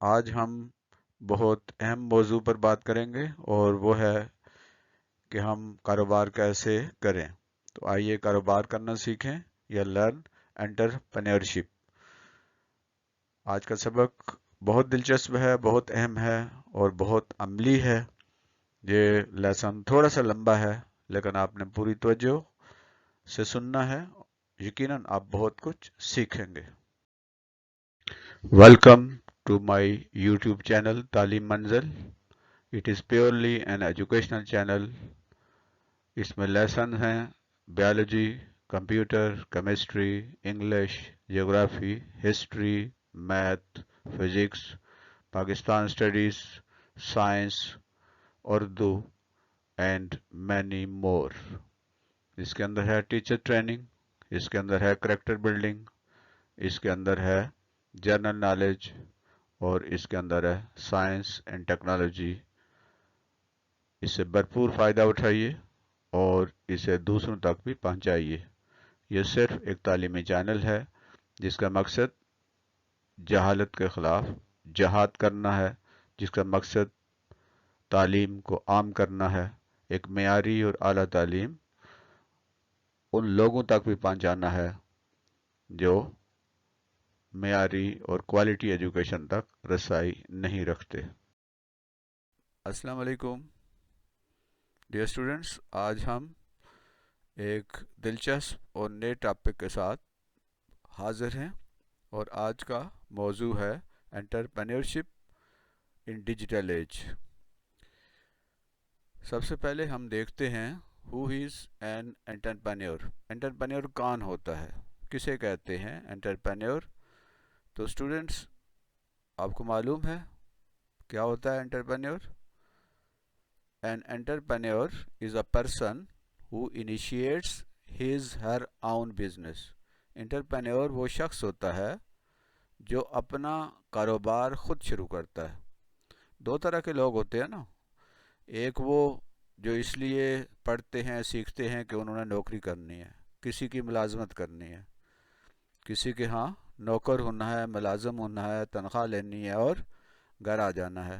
آج ہم بہت اہم موضوع پر بات کریں گے اور وہ ہے کہ ہم کاروبار کیسے کریں۔ تو آئیے کاروبار کرنا سیکھیں یا لرن انٹرپرینیورشپ۔ آج کا سبق بہت دلچسپ ہے، بہت اہم ہے اور بہت عملی ہے۔ یہ لیسن تھوڑا سا لمبا ہے لیکن آپ نے پوری توجہ سے سننا ہے، یقیناً آپ بہت کچھ سیکھیں گے۔ Welcome to my YouTube channel Taleem Manzil. It is purely an educational channel. اس میں لیسن ہیں بیالوجی، کمپیوٹر، کیمسٹری، انگلش، جغرافی، history, math, physics, Pakistan studies, science, Urdu and many more. اس کے اندر ہے ٹیچر ٹریننگ، اس کے اندر ہے کریکٹر بلڈنگ، اس کے اندر ہے جنرل نالج اور اس کے اندر ہے سائنس اینڈ ٹیکنالوجی۔ اس سے بھرپور فائدہ اٹھائیے اور اسے دوسروں تک بھی پہنچائیے۔ یہ صرف ایک تعلیمی چینل ہے جس کا مقصد جہالت کے خلاف جہاد کرنا ہے، جس کا مقصد تعلیم کو عام کرنا ہے، ایک معیاری اور اعلیٰ تعلیم ان لوگوں تک بھی پہنچانا ہے جو معیاری اور کوالٹی ایجوکیشن تک رسائی نہیں رکھتے۔ السلام علیکم ڈیئر اسٹوڈنٹس، آج ہم ایک دلچسپ اور نئے ٹاپک کے ساتھ حاضر ہیں اور آج کا موضوع ہے انٹرپرینیورشپ ان ڈیجیٹل ایج۔ سب سے پہلے ہم دیکھتے ہیں ہو از این انٹرپرینیور۔ انٹرپرینیور کون ہوتا ہے، کسے کہتے ہیں انٹرپرینیور؟ تو اسٹوڈنٹس، آپ کو معلوم ہے کیا ہوتا ہے entrepreneur? An entrepreneur is a person who initiates his/her own business. Entrepreneur وہ شخص ہوتا ہے جو اپنا کاروبار خود شروع کرتا ہے۔ دو طرح کے لوگ ہوتے ہیں نا، ایک وہ جو اس لیے پڑھتے ہیں سیکھتے ہیں کہ انہوں نے نوکری کرنی ہے، کسی کی ملازمت کرنی ہے، کسی کے ہاں نوکر ہونا ہے، ملازم ہونا ہے، تنخواہ لینی ہے اور گھر آ جانا ہے۔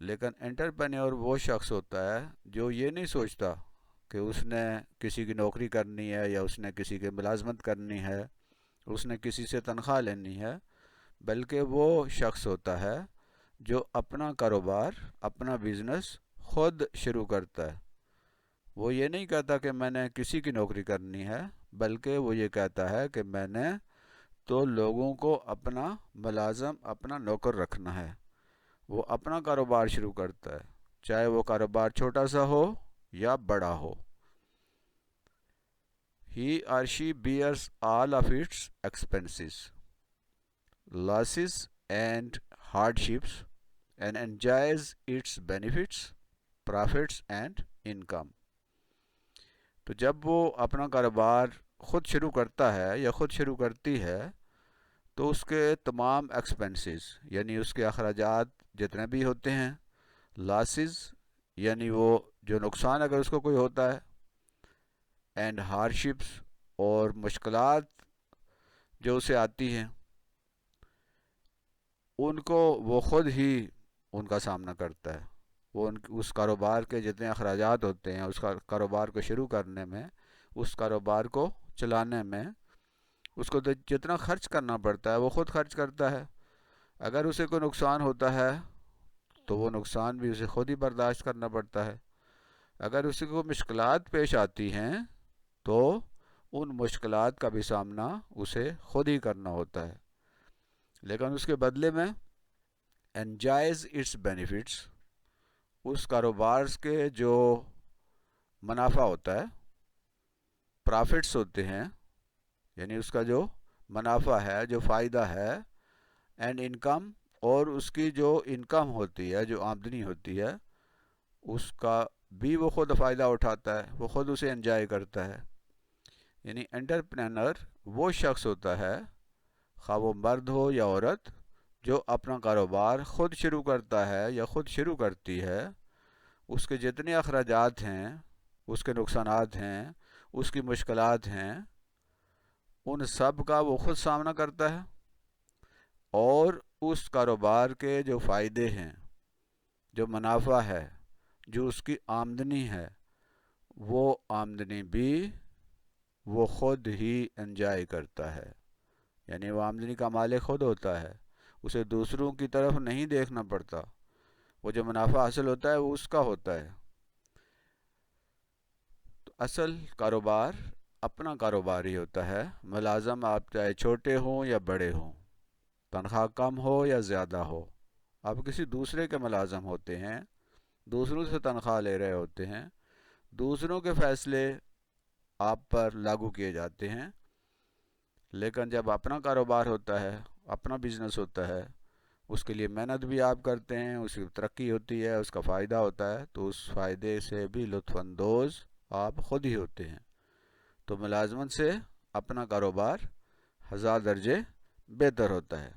لیکن انٹرپرینیور وہ شخص ہوتا ہے جو یہ نہیں سوچتا کہ اس نے کسی کی نوکری کرنی ہے یا اس نے کسی کی ملازمت کرنی ہے، اس نے کسی سے تنخواہ لینی ہے، بلکہ وہ شخص ہوتا ہے جو اپنا کاروبار، اپنا بزنس خود شروع کرتا ہے۔ وہ یہ نہیں کہتا کہ میں نے کسی کی نوکری کرنی ہے، بلکہ وہ یہ کہتا ہے کہ میں نے تو لوگوں کو اپنا ملازم، اپنا نوکر رکھنا ہے۔ وہ اپنا کاروبار شروع کرتا ہے، چاہے وہ کاروبار چھوٹا سا ہو یا بڑا ہو۔ He or she bears all of its expenses, losses and hardships and enjoys its benefits, profits and income۔ تو جب وہ اپنا کاروبار خود شروع کرتا ہے یا خود شروع کرتی ہے تو اس کے تمام ایکسپنسز یعنی اس کے اخراجات جتنے بھی ہوتے ہیں، لاسز یعنی وہ جو نقصان اگر اس کو کوئی ہوتا ہے، اینڈ ہارڈشپس اور مشکلات جو اسے آتی ہیں، ان کو وہ خود ہی ان کا سامنا کرتا ہے۔ وہ اس کاروبار کے جتنے اخراجات ہوتے ہیں، اس کاروبار کو شروع کرنے میں، اس کاروبار کو چلانے میں اس کو جتنا خرچ کرنا پڑتا ہے وہ خود خرچ کرتا ہے۔ اگر اسے کوئی نقصان ہوتا ہے تو وہ نقصان بھی اسے خود ہی برداشت کرنا پڑتا ہے۔ اگر اسے کوئی مشکلات پیش آتی ہیں تو ان مشکلات کا بھی سامنا اسے خود ہی کرنا ہوتا ہے، لیکن اس کے بدلے میں enjoys its benefits، اس کاروبار کے جو منافع ہوتا ہے، پرافٹس ہوتے ہیں، یعنی اس کا جو منافع ہے، جو فائدہ ہے، اینڈ انکم، اور اس کی جو انکم ہوتی ہے، جو آمدنی ہوتی ہے، اس کا بھی وہ خود فائدہ اٹھاتا ہے، وہ خود اسے انجوائے کرتا ہے۔ یعنی انٹرپرینر وہ شخص ہوتا ہے، خواہ وہ مرد ہو یا عورت، جو اپنا کاروبار خود شروع کرتا ہے یا خود شروع کرتی ہے۔ اس کے جتنے اخراجات ہیں، اس کے نقصانات ہیں، اس کی مشکلات ہیں، ان سب کا وہ خود سامنا کرتا ہے اور اس کاروبار کے جو فائدے ہیں، جو منافع ہے، جو اس کی آمدنی ہے، وہ آمدنی بھی وہ خود ہی انجوائے کرتا ہے. یعنی وہ آمدنی کا مالک خود ہوتا ہے، اسے دوسروں کی طرف نہیں دیکھنا پڑتا. وہ جو منافع حاصل ہوتا ہے وہ اس کا ہوتا ہے. تو اصل کاروبار اپنا کاروبار ہی ہوتا ہے. ملازم آپ چاہے چھوٹے ہوں یا بڑے ہوں، تنخواہ کم ہو یا زیادہ ہو، آپ کسی دوسرے کے ملازم ہوتے ہیں، دوسروں سے تنخواہ لے رہے ہوتے ہیں، دوسروں کے فیصلے آپ پر لاگو کیے جاتے ہیں. لیکن جب اپنا کاروبار ہوتا ہے، اپنا بزنس ہوتا ہے، اس کے لیے محنت بھی آپ کرتے ہیں، اس کی ترقی ہوتی ہے، اس کا فائدہ ہوتا ہے، تو اس فائدے سے بھی لطف اندوز آپ خود ہی ہوتے ہیں. تو ملازمت سے اپنا کاروبار 1000 درجے بہتر ہوتا ہے.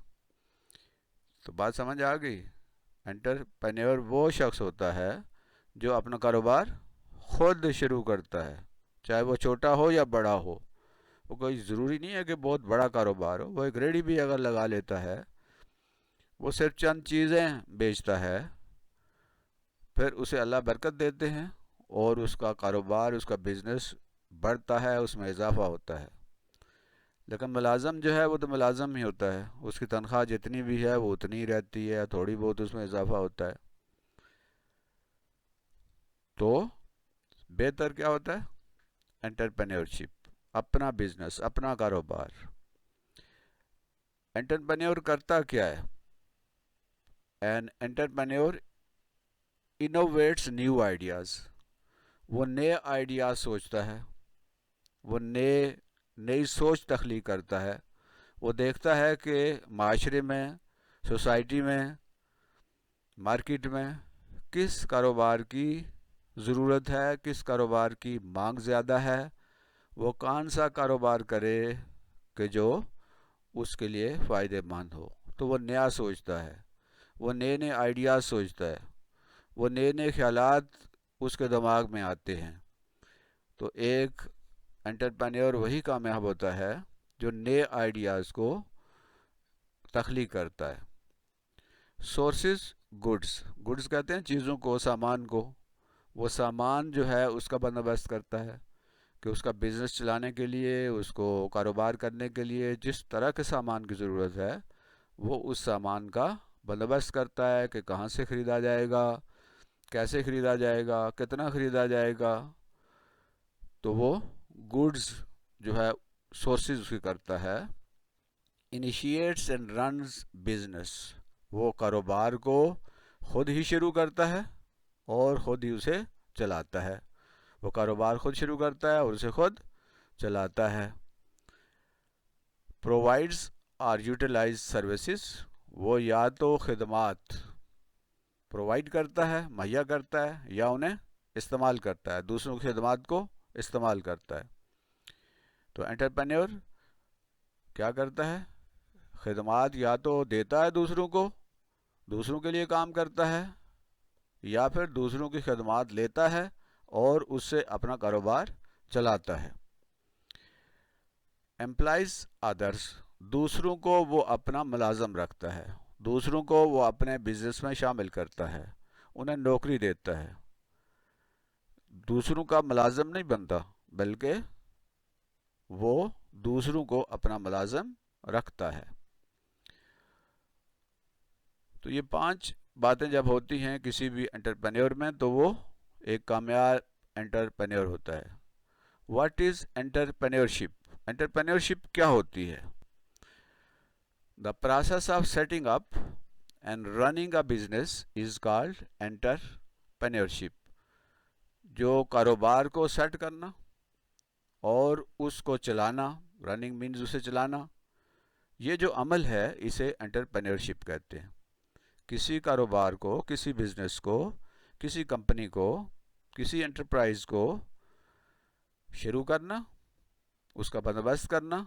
تو بات سمجھ آ گئی؟ انٹرپرینور وہ شخص ہوتا ہے جو اپنا کاروبار خود شروع کرتا ہے، چاہے وہ چھوٹا ہو یا بڑا ہو. وہ کوئی ضروری نہیں ہے کہ بہت بڑا کاروبار ہو. وہ ایک ریڑھی بھی اگر لگا لیتا ہے، وہ صرف چند چیزیں بیچتا ہے، پھر اسے اللہ برکت دیتے ہیں اور اس کا کاروبار، اس کا بزنس بڑھتا ہے، اس میں اضافہ ہوتا ہے. لیکن ملازم جو ہے وہ تو ملازم ہی ہوتا ہے، اس کی تنخواہ جتنی بھی ہے وہ اتنی ہی رہتی ہے، تھوڑی بہت اس میں اضافہ ہوتا ہے. تو بہتر کیا ہوتا ہے؟ انٹرپرینیورشپ، اپنا بزنس، اپنا کاروبار. انٹرپرینیور کرتا کیا ہے؟ An entrepreneur innovates new ideas. وہ نئے آئیڈیاز سوچتا ہے، وہ نئی سوچ تخلیق کرتا ہے. وہ دیکھتا ہے کہ معاشرے میں، سوسائٹی میں، مارکیٹ میں کس کاروبار کی ضرورت ہے، کس کاروبار کی مانگ زیادہ ہے، وہ کون سا کاروبار کرے کہ جو اس کے لیے فائدہ مند ہو. تو وہ نیا سوچتا ہے، وہ نئے نئے آئیڈیاز سوچتا ہے، وہ نئے نئے خیالات اس کے دماغ میں آتے ہیں. تو ایک انٹرپرینیور وہی کامیاب ہوتا ہے جو نئے آئیڈیاز کو تخلیق کرتا ہے. سورسز گڈز کہتے ہیں چیزوں کو، سامان کو. وہ سامان جو ہے اس کا بندوبست کرتا ہے کہ اس کا بزنس چلانے کے لیے، اس کو کاروبار کرنے کے لیے جس طرح کے سامان کی ضرورت ہے وہ اس سامان کا بندوبست کرتا ہے کہ کہاں سے خریدا جائے گا، کیسے خریدا جائے گا، کتنا خریدا جائے گا. تو وہ گڈز جو ہے سورسز اس کی کرتا ہے. Initiates and runs business. وہ کاروبار کو خود ہی شروع کرتا ہے اور خود ہی اسے چلاتا ہے. وہ کاروبار خود شروع کرتا ہے اور اسے خود چلاتا ہے. پرووائڈز اور یوٹیلائز سروسز. وہ یا تو خدمات پرووائڈ کرتا ہے، مہیا کرتا ہے، یا انہیں استعمال کرتا ہے، دوسروں کی خدمات کو استعمال کرتا ہے. تو انٹرپرینیور کیا کرتا ہے؟ خدمات یا تو دیتا ہے دوسروں کو، دوسروں کے لیے کام کرتا ہے، یا پھر دوسروں کی خدمات لیتا ہے اور اس سے اپنا کاروبار چلاتا ہے. امپلائز ادرس. دوسروں کو وہ اپنا ملازم رکھتا ہے، دوسروں کو وہ اپنے بزنس میں شامل کرتا ہے، انہیں نوکری دیتا ہے. دوسروں کا ملازم نہیں بنتا، بلکہ وہ دوسروں کو اپنا ملازم رکھتا ہے. تو یہ 5 باتیں جب ہوتی ہیں کسی بھی انٹرپرینیور میں تو وہ ایک کامیاب انٹرپرینیور ہوتا ہے. What is entrepreneurship? انٹرپرینیورشپ کیا ہوتی ہے؟ The process of setting up and running a business is called entrepreneurship. جو کاروبار کو سیٹ کرنا اور اس کو چلانا، رننگ مینز اسے چلانا، یہ جو عمل ہے اسے انٹرپرینیورشپ کہتے ہیں. کسی کاروبار کو، کسی بزنس کو، کسی کمپنی کو، کسی انٹرپرائز کو شروع کرنا، اس کا بندوبست کرنا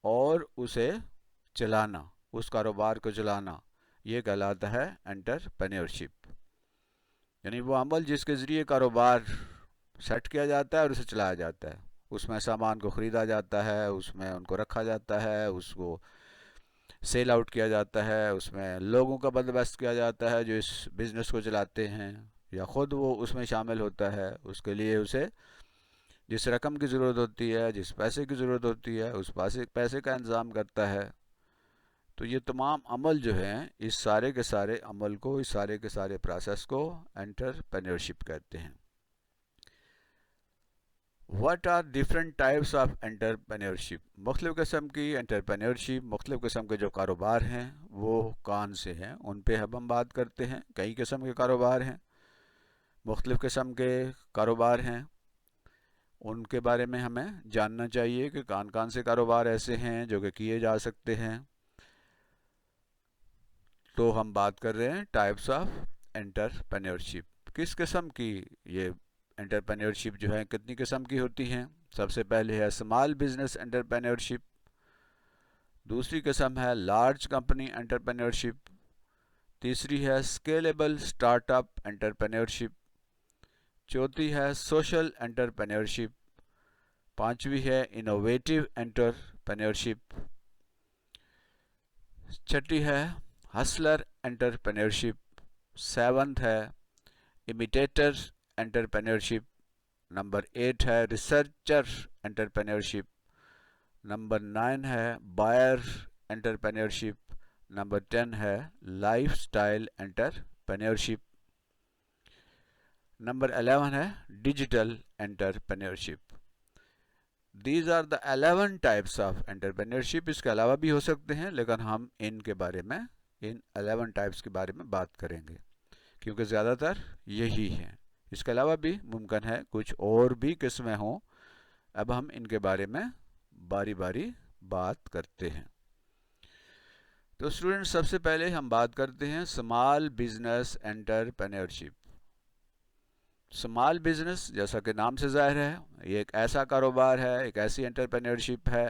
اور اسے چلانا، اس کاروبار کو چلانا، یہ کہلاتا ہے انٹرپرینیورشپ. یعنی وہ عمل جس کے ذریعے کاروبار سیٹ کیا جاتا ہے اور اسے چلایا جاتا ہے. اس میں سامان کو خریدا جاتا ہے، اس میں ان کو رکھا جاتا ہے، اس کو سیل آؤٹ کیا جاتا ہے، اس میں لوگوں کا بندوبست کیا جاتا ہے جو اس بزنس کو چلاتے ہیں، یا خود وہ اس میں شامل ہوتا ہے، اس کے لیے اسے جس رقم کی ضرورت ہوتی ہے، جس پیسے کی ضرورت ہوتی ہے، اس پیسے کا انتظام کرتا ہے۔ تو یہ تمام عمل جو ہیں، اس سارے کے سارے عمل کو، اس سارے کے سارے پروسیس کو انٹرپرینیورشپ کہتے ہیں۔ What are different types of entrepreneurship? مختلف قسم کی انٹرپرینیورشپ، مختلف قسم کے جو کاروبار ہیں وہ کون سے ہیں، ان پہ اب ہم بات کرتے ہیں۔ کئی قسم کے کاروبار ہیں، مختلف قسم کے کاروبار ہیں، ان کے بارے میں ہمیں جاننا چاہیے کہ کون کون سے کاروبار ایسے ہیں جو کہ کیے جا سکتے ہیں۔ تو ہم بات کر رہے ہیں ٹائپس آف انٹرپرینیورشپ، کس قسم کی یہ انٹرپرینیورشپ جو ہے کتنی قسم کی ہوتی ہیں۔ سب سے پہلے ہے اسمال بزنس انٹرپرینیورشپ، دوسری قسم ہے لارج کمپنی انٹرپرینیورشپ، تیسری ہے اسکیلیبل اسٹارٹ اپ انٹرپرینیورشپ، چوتھی ہے سوشل انٹرپرینیورشپ، پانچویں ہے انوویٹیو انٹرپرینیورشپ، چھٹی ہے ہسلر انٹرپرینیورشپ، سیونتھ ہے امیٹیٹر انٹرپرینیورشپ، نمبر 8 ہے ریسرچر انٹرپرینیورشپ، نمبر 9 ہے بائر انٹرپرینیورشپ، نمبر 10 ہے لائف سٹائل انٹرپرینیورشپ، نمبر 11 ہے digital entrepreneurship. These are the 11 types of entrepreneurship. اس کے علاوہ بھی ہو سکتے ہیں، لیکن ہم ان کے بارے میں، ان 11 ٹائپس کے بارے میں بات کریں گے کیونکہ زیادہ تر یہی ہیں۔ اس کے علاوہ بھی ممکن ہے کچھ اور بھی قسمیں ہوں، اب ہم ان کے بارے میں باری باری بات کرتے ہیں۔ تو اسٹوڈنٹ، سب سے پہلے ہم بات کرتے ہیں small business entrepreneurship. Small business جیسا کہ نام سے ظاہر ہے، یہ ایک ایسا کاروبار ہے، ایک ایسی انٹرپرینیورشپ ہے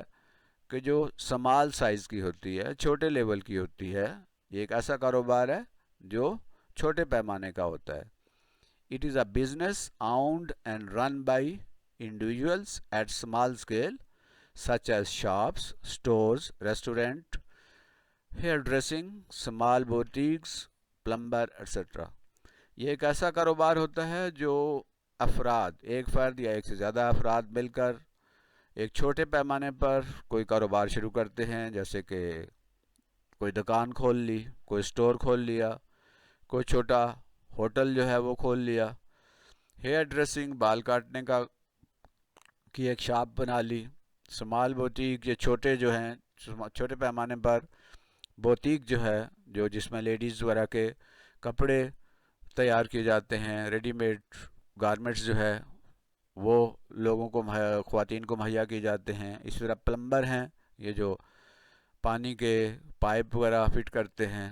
کہ جو اسمال سائز کی ہوتی ہے، چھوٹے لیول کی ہوتی ہے۔ یہ ایک ایسا کاروبار ہے جو چھوٹے پیمانے کا ہوتا ہے۔ It is a business owned and run by individuals at small scale such as shops, stores, restaurant, hairdressing, small boutiques, plumber, etc. یہ ایک ایسا کاروبار ہوتا ہے جو افراد، ایک فرد یا ایک سے زیادہ افراد مل کر ایک چھوٹے پیمانے پر کوئی کاروبار شروع کرتے ہیں، جیسے کہ کوئی دکان کھول لی، کوئی اسٹور کھول لیا، کوئی چھوٹا ہوٹل جو ہے وہ کھول لیا، ہیئر ڈریسنگ، بال کاٹنے کی ایک شاپ بنا لی، اسمال بوتیک، یہ چھوٹے جو ہیں، چھوٹے پیمانے پر بوتیک جو ہے، جو جس میں لیڈیز وغیرہ کے کپڑے تیار کیے جاتے ہیں، ریڈی میڈ گارمنٹس جو ہے وہ لوگوں کو خواتین کو مہیا کیے جاتے ہیں۔ اس طرح پلمبر ہیں، یہ جو پانی کے پائپ وغیرہ فٹ کرتے ہیں۔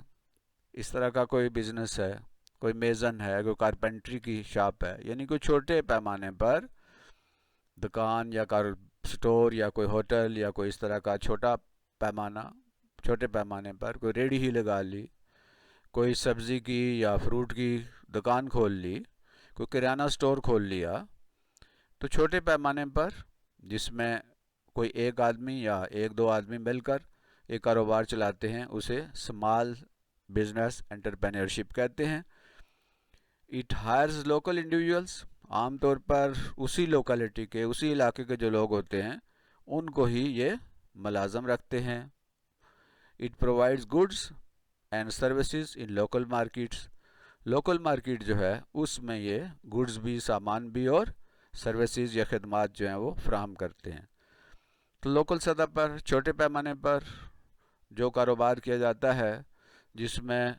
اس طرح کا کوئی بزنس ہے، کوئی میزن ہے، کوئی کارپینٹری کی شاپ ہے، یعنی کوئی چھوٹے پیمانے پر دکان یا اسٹور یا کوئی ہوٹل یا کوئی اس طرح کا چھوٹے پیمانے پر کوئی ریڑھی ہی لگا لی، کوئی سبزی کی یا فروٹ کی دکان کھول لی، کوئی کرانہ اسٹور کھول لیا۔ تو چھوٹے پیمانے پر جس میں کوئی ایک آدمی یا ایک دو آدمی مل کر ایک کاروبار چلاتے ہیں، اسے اسمال بزنس انٹرپرینیورشپ کہتے ہیں۔ اٹ ہائرز لوکل انڈیویجولس، عام طور پر اسی لوکیلٹی کے، اسی علاقے کے جو لوگ ہوتے ہیں ان کو ہی یہ ملازم رکھتے ہیں۔ It provides goods and services in local markets, local market جو ہے اس میں یہ گڈس بھی، سامان بھی اور سروسز یا خدمات جو ہیں وہ فراہم کرتے ہیں۔ تو لوکل سطح پر، چھوٹے پیمانے پر جو کاروبار کیا جاتا ہے جس میں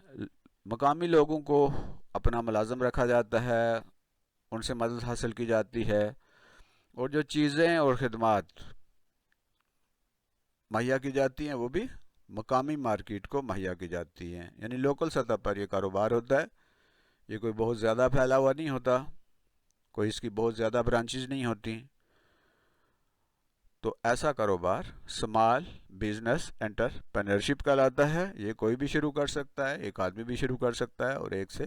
مقامی لوگوں کو اپنا ملازم رکھا جاتا ہے، ان سے مدد حاصل کی جاتی ہے، اور جو چیزیں اور خدمات مہیا کی جاتی ہیں وہ بھی مقامی مارکیٹ کو مہیا کی جاتی ہیں، یعنی لوکل سطح پر یہ کاروبار ہوتا ہے۔ یہ کوئی بہت زیادہ پھیلا ہوا نہیں ہوتا، کوئی اس کی بہت زیادہ برانچز نہیں ہوتی۔ تو ایسا کاروبار اسمال بزنس انٹرپرینیورشپ کہلاتا ہے۔ یہ کوئی بھی شروع کر سکتا ہے، ایک آدمی بھی شروع کر سکتا ہے اور ایک سے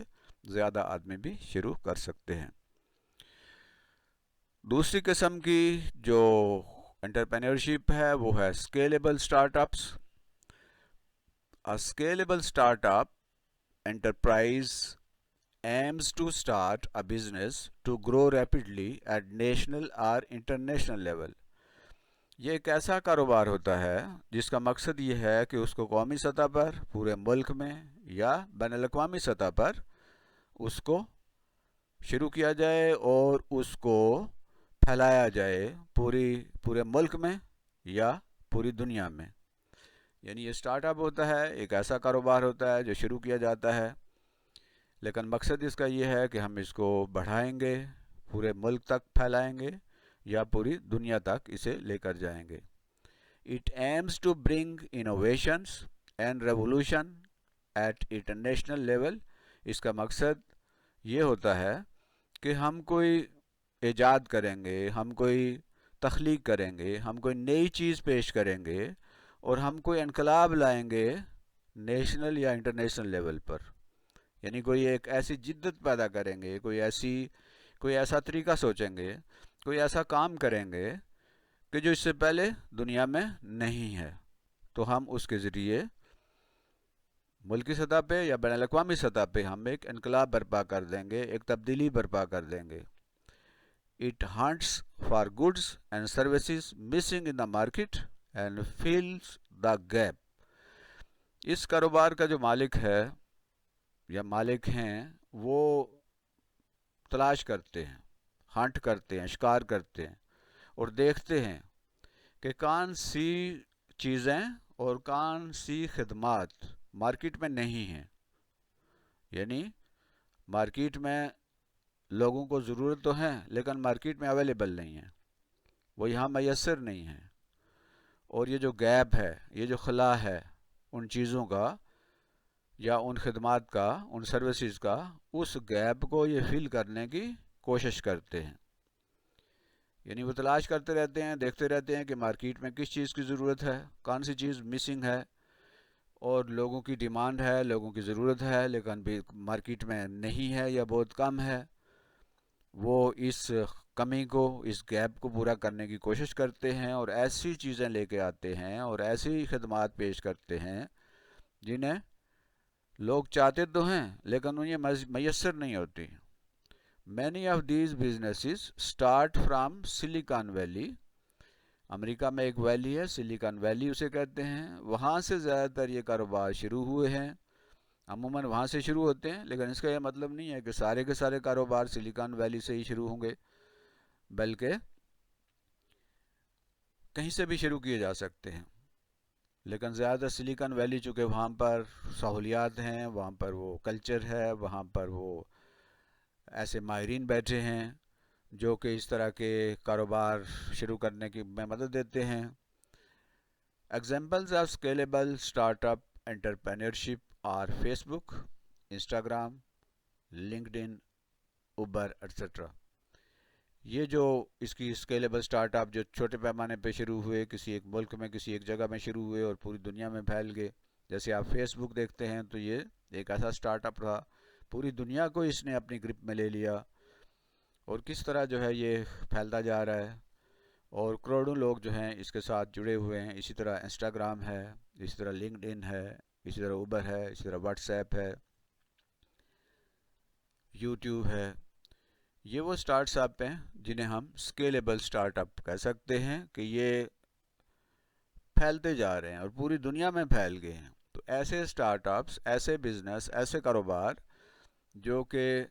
زیادہ آدمی بھی شروع کر سکتے ہیں۔ دوسری قسم کی جو انٹرپرینیورشپ ہے وہ ہے scalable start ups. A scalable startup enterprise aims to start a business to grow rapidly at national or international level. یہ ایک ایسا کاروبار ہوتا ہے جس کا مقصد یہ ہے کہ اس کو قومی سطح پر پورے ملک میں یا بین الاقوامی سطح پر اس کو شروع کیا جائے اور اس کو پھیلایا جائے پورے ملک میں یا پوری دنیا میں. یعنی یہ سٹارٹ اپ ہوتا ہے، ایک ایسا کاروبار ہوتا ہے جو شروع کیا جاتا ہے، لیکن مقصد اس کا یہ ہے کہ ہم اس کو بڑھائیں گے، پورے ملک تک پھیلائیں گے یا پوری دنیا تک اسے لے کر جائیں گے. It aims to bring innovations and revolution at international level. اس کا مقصد یہ ہوتا ہے کہ ہم کوئی ایجاد کریں گے، ہم کوئی تخلیق کریں گے، ہم کوئی نئی چیز پیش کریں گے اور ہم کوئی انقلاب لائیں گے نیشنل یا انٹرنیشنل لیول پر. یعنی کوئی ایک ایسی جدت پیدا کریں گے، کوئی ایسا طریقہ سوچیں گے، کوئی ایسا کام کریں گے کہ جو اس سے پہلے دنیا میں نہیں ہے، تو ہم اس کے ذریعے ملکی سطح پہ یا بین الاقوامی سطح پہ ہم ایک انقلاب برپا کر دیں گے، ایک تبدیلی برپا کر دیں گے. It hunts for goods and services missing in the market and fills the gap. اس کاروبار کا جو مالک ہے یا مالک ہیں وہ تلاش کرتے ہیں، ہنٹ کرتے ہیں، شکار کرتے ہیں اور دیکھتے ہیں کہ کون سی چیزیں اور کون سی خدمات مارکیٹ میں نہیں ہیں. یعنی مارکیٹ میں لوگوں کو ضرورت تو ہے لیکن مارکیٹ میں اویلیبل نہیں ہے، وہ یہاں میسر نہیں ہے. اور یہ جو گیپ ہے، یہ جو خلا ہے ان چیزوں کا یا ان خدمات کا، ان سروسز کا، اس گیپ کو یہ فل کرنے کی کوشش کرتے ہیں. یعنی وہ تلاش کرتے رہتے ہیں، دیکھتے رہتے ہیں کہ مارکیٹ میں کس چیز کی ضرورت ہے، کون سی چیز مسنگ ہے، اور لوگوں کی ڈیمانڈ ہے، لوگوں کی ضرورت ہے لیکن بھی مارکیٹ میں نہیں ہے یا بہت کم ہے. وہ اس کمی کو، اس گیپ کو پورا کرنے کی کوشش کرتے ہیں اور ایسی چیزیں لے کے آتے ہیں اور ایسی خدمات پیش کرتے ہیں جنہیں لوگ چاہتے تو ہیں لیکن انہیں میسر نہیں ہوتی. Many of these businesses start from Silicon Valley. امریکہ میں ایک ویلی ہے، سلیکن ویلی اسے کہتے ہیں، وہاں سے زیادہ تر یہ کاروبار شروع ہوئے ہیں. عموماً وہاں سے شروع ہوتے ہیں لیکن اس کا یہ مطلب نہیں ہے کہ سارے کے سارے کاروبار سلیکن ویلی سے ہی شروع ہوں گے، بلکہ کہیں سے بھی شروع کیے جا سکتے ہیں. لیکن زیادہ سلیکن ویلی چونکہ وہاں پر سہولیات ہیں، وہاں پر وہ کلچر ہے، وہاں پر وہ ایسے ماہرین بیٹھے ہیں جو کہ اس طرح کے کاروبار شروع کرنے کی میں مدد دیتے ہیں. Examples of scalable start up entrepreneurship are Facebook, Instagram, LinkedIn, Uber etcetera. یہ جو اس کی اسکیلیبل اسٹارٹ اپ جو چھوٹے پیمانے پہ شروع ہوئے، کسی ایک ملک میں کسی ایک جگہ میں شروع ہوئے اور پوری دنیا میں پھیل گئے. جیسے آپ فیس بک دیکھتے ہیں تو یہ ایک ایسا اسٹارٹ اپ رہا، پوری دنیا کو اس نے اپنی گرپ میں لے لیا اور کس طرح جو ہے یہ پھیلتا جا رہا ہے اور کروڑوں لوگ جو ہیں اس کے ساتھ جڑے ہوئے ہیں. اسی طرح انسٹاگرام ہے، اسی طرح لنکڈ ان ہے، اسی طرح اوبر ہے، اسی طرح واٹس ایپ ہے، یوٹیوب ہے. یہ وہ سٹارٹس اپ ہیں جنہیں ہم اسکیلیبل سٹارٹ اپ کہہ سکتے ہیں کہ یہ پھیلتے جا رہے ہیں اور پوری دنیا میں پھیل گئے ہیں. تو ایسے سٹارٹ اپس، ایسے بزنس، ایسے کاروبار جو کہ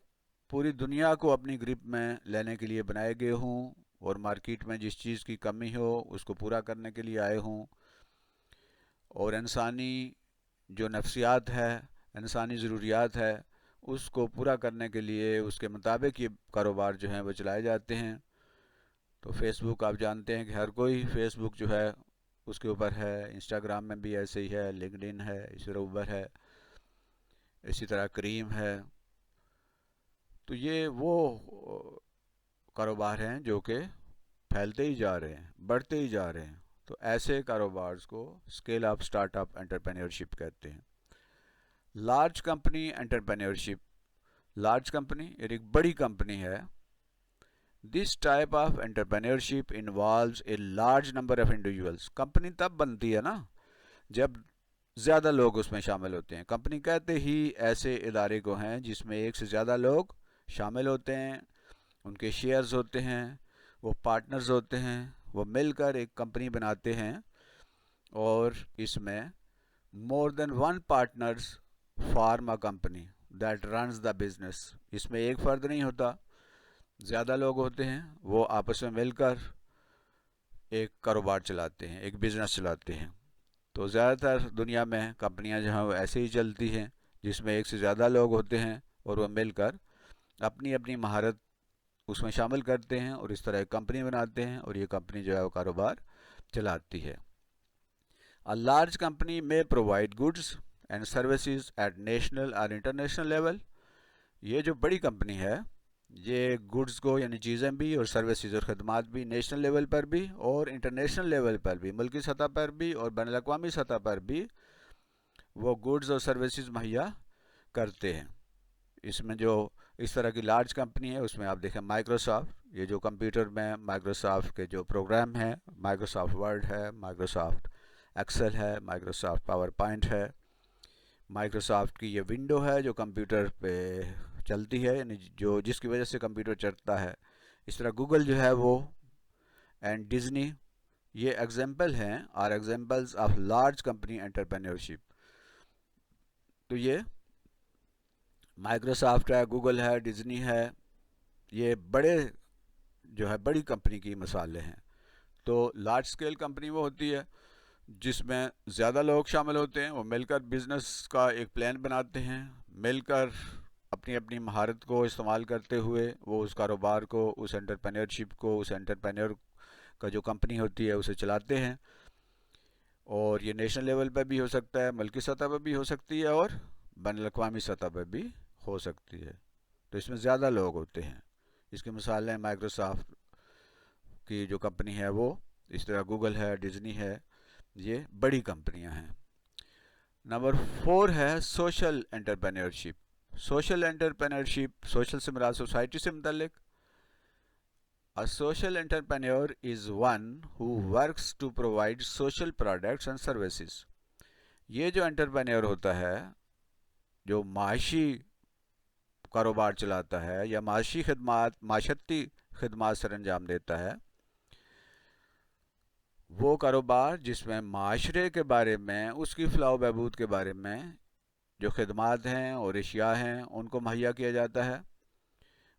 پوری دنیا کو اپنی گرپ میں لینے کے لیے بنائے گئے ہوں اور مارکیٹ میں جس چیز کی کمی ہو اس کو پورا کرنے کے لیے آئے ہوں، اور انسانی جو نفسیات ہے، انسانی ضروریات ہے، اس کو پورا کرنے کے لیے اس کے مطابق یہ کاروبار جو ہیں وہ چلائے جاتے ہیں. تو فیس بک آپ جانتے ہیں کہ ہر کوئی فیس بک جو ہے اس کے اوپر ہے، انسٹاگرام میں بھی ایسے ہی ہے، لنکڈ ان ہے، اسی طرح اوبر ہے، اسی طرح کریم ہے. تو یہ وہ کاروبار ہیں جو کہ پھیلتے ہی جا رہے ہیں، بڑھتے ہی جا رہے ہیں. تو ایسے کاروبار کو اسکیل اپ اسٹارٹ اپ انٹرپرینیورشپ کہتے ہیں. Large company entrepreneurship, large company ایک بڑی کمپنی ہے. دس type of entrepreneurship involves a large number of individuals. Company تب بنتی ہے نا جب زیادہ لوگ اس میں شامل ہوتے ہیں. کمپنی کہتے ہی ایسے ادارے کو ہیں جس میں ایک سے زیادہ لوگ شامل ہوتے ہیں, ان کے شیئرز ہوتے ہیں, وہ پارٹنرز ہوتے ہیں, وہ مل کر ایک کمپنی بناتے ہیں, اور اس میں more than one partners form a company that runs the business. اس میں ایک فرد نہیں ہوتا, زیادہ لوگ ہوتے ہیں, وہ آپس میں مل کر ایک کاروبار چلاتے ہیں, ایک بزنس چلاتے ہیں. تو زیادہ تر دنیا میں کمپنیاں جو ہیں وہ ایسے ہی چلتی ہیں جس میں ایک سے زیادہ لوگ ہوتے ہیں اور وہ مل کر اپنی اپنی مہارت اس میں شامل کرتے ہیں اور اس طرح ایک کمپنی بناتے ہیں, اور یہ کمپنی جو ہے وہ کاروبار چلاتی ہے. A large company may provide goods and services at national or international level. یہ جو بڑی کمپنی ہے یہ گڈز کو یعنی چیزیں بھی اور سروسز اور خدمات بھی نیشنل لیول پر بھی اور انٹرنیشنل لیول پر بھی, ملکی سطح پر بھی اور بین الاقوامی سطح پر بھی وہ گڈز اور سروسز مہیا کرتے ہیں. اس میں جو اس طرح کی لارج کمپنی ہے اس میں آپ دیکھیں مائکروسافٹ, یہ جو کمپیوٹر میں مائکروسافٹ کے جو پروگرام ہیں, مائکروسافٹ ورڈ ہے, مائکروسافٹ ایکسل ہے, مائکروسافٹ پاور پوائنٹ ہے, مائکروسافٹ کی یہ ونڈو ہے جو کمپیوٹر پہ چلتی ہے, یعنی جو جس کی وجہ سے کمپیوٹر چلتا ہے. اس طرح گوگل جو ہے وہ اینڈ ڈزنی, یہ ایگزامپل ہیں اور examples of large company entrepreneurship. تو یہ مائکروسافٹ ہے, گوگل ہے, ڈزنی ہے, یہ بڑے جو ہے بڑی کمپنی کی مثالیں ہیں. تو لارج اسکیل کمپنی وہ ہوتی ہے جس میں زیادہ لوگ شامل ہوتے ہیں, وہ مل کر بزنس کا ایک پلان بناتے ہیں, مل کر اپنی اپنی مہارت کو استعمال کرتے ہوئے وہ اس کاروبار کو, اس انٹرپرینیورشپ کو, اس انٹرپرینیور کا جو کمپنی ہوتی ہے اسے چلاتے ہیں. اور یہ نیشنل لیول پہ بھی ہو سکتا ہے, ملکی سطح پہ بھی ہو سکتی ہے, اور بین الاقوامی سطح پہ بھی ہو سکتی ہے. تو اس میں زیادہ لوگ ہوتے ہیں. اس کی مثالیں مائکروسافٹ کی جو کمپنی ہے وہ, اس طرح گوگل ہے, ڈزنی ہے, یہ بڑی کمپنیاں ہیں. نمبر 4 ہے social entrepreneurship. Social entrepreneurship, social سے مراد سوسائٹی سے متعلق. A social entrepreneur is one who works to provide social products and services. یہ جو انٹرپرینیور ہوتا ہے جو معاشی کاروبار چلاتا ہے یا معاشرتی خدمات سر انجام دیتا ہے, وہ کاروبار جس میں معاشرے کے بارے میں, اس کی فلاح و بہبود کے بارے میں جو خدمات ہیں اور اشیاء ہیں ان کو مہیا کیا جاتا ہے,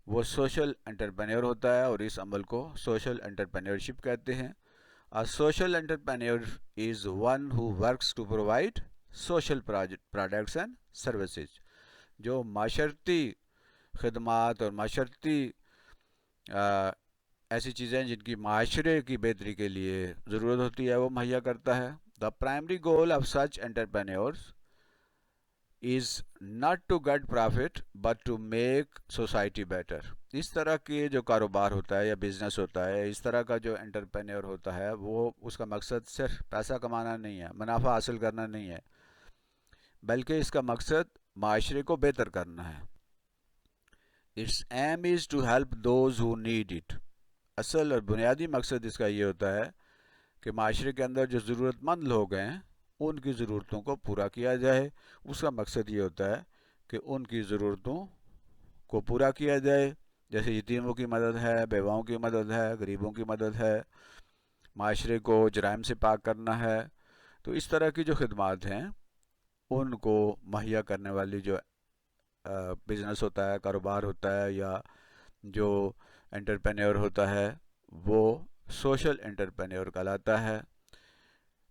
وہ سوشل انٹرپرینیور ہوتا ہے, اور اس عمل کو سوشل انٹرپرینیورشپ کہتے ہیں. A social entrepreneur is one who works to provide social products and services. جو معاشرتی خدمات اور معاشرتی ایسی چیزیں جن کی معاشرے کی بہتری کے لیے ضرورت ہوتی ہے وہ مہیا کرتا ہے. The primary goal of such entrepreneurs is not to get profit but to make society better. اس طرح کے جو کاروبار ہوتا ہے یا بزنس ہوتا ہے, اس طرح کا جو انٹرپرینیور ہوتا ہے, وہ اس کا مقصد صرف پیسہ کمانا نہیں ہے, منافع حاصل کرنا نہیں ہے, بلکہ اس کا مقصد معاشرے کو بہتر کرنا ہے. Its aim is to help those who need it. اصل اور بنیادی مقصد اس کا یہ ہوتا ہے کہ معاشرے کے اندر جو ضرورت مند لوگ ہیں ان کی ضرورتوں کو پورا کیا جائے. اس کا مقصد یہ ہوتا ہے کہ ان کی ضرورتوں کو پورا کیا جائے, جیسے یتیموں کی مدد ہے, بیواؤں کی مدد ہے, غریبوں کی مدد ہے, معاشرے کو جرائم سے پاک کرنا ہے. تو اس طرح کی جو خدمات ہیں ان کو مہیا کرنے والی جو بزنس ہوتا ہے, کاروبار ہوتا ہے, یا جو انٹرپرینیور ہوتا ہے وہ سوشل انٹرپرینیور کہلاتا ہے.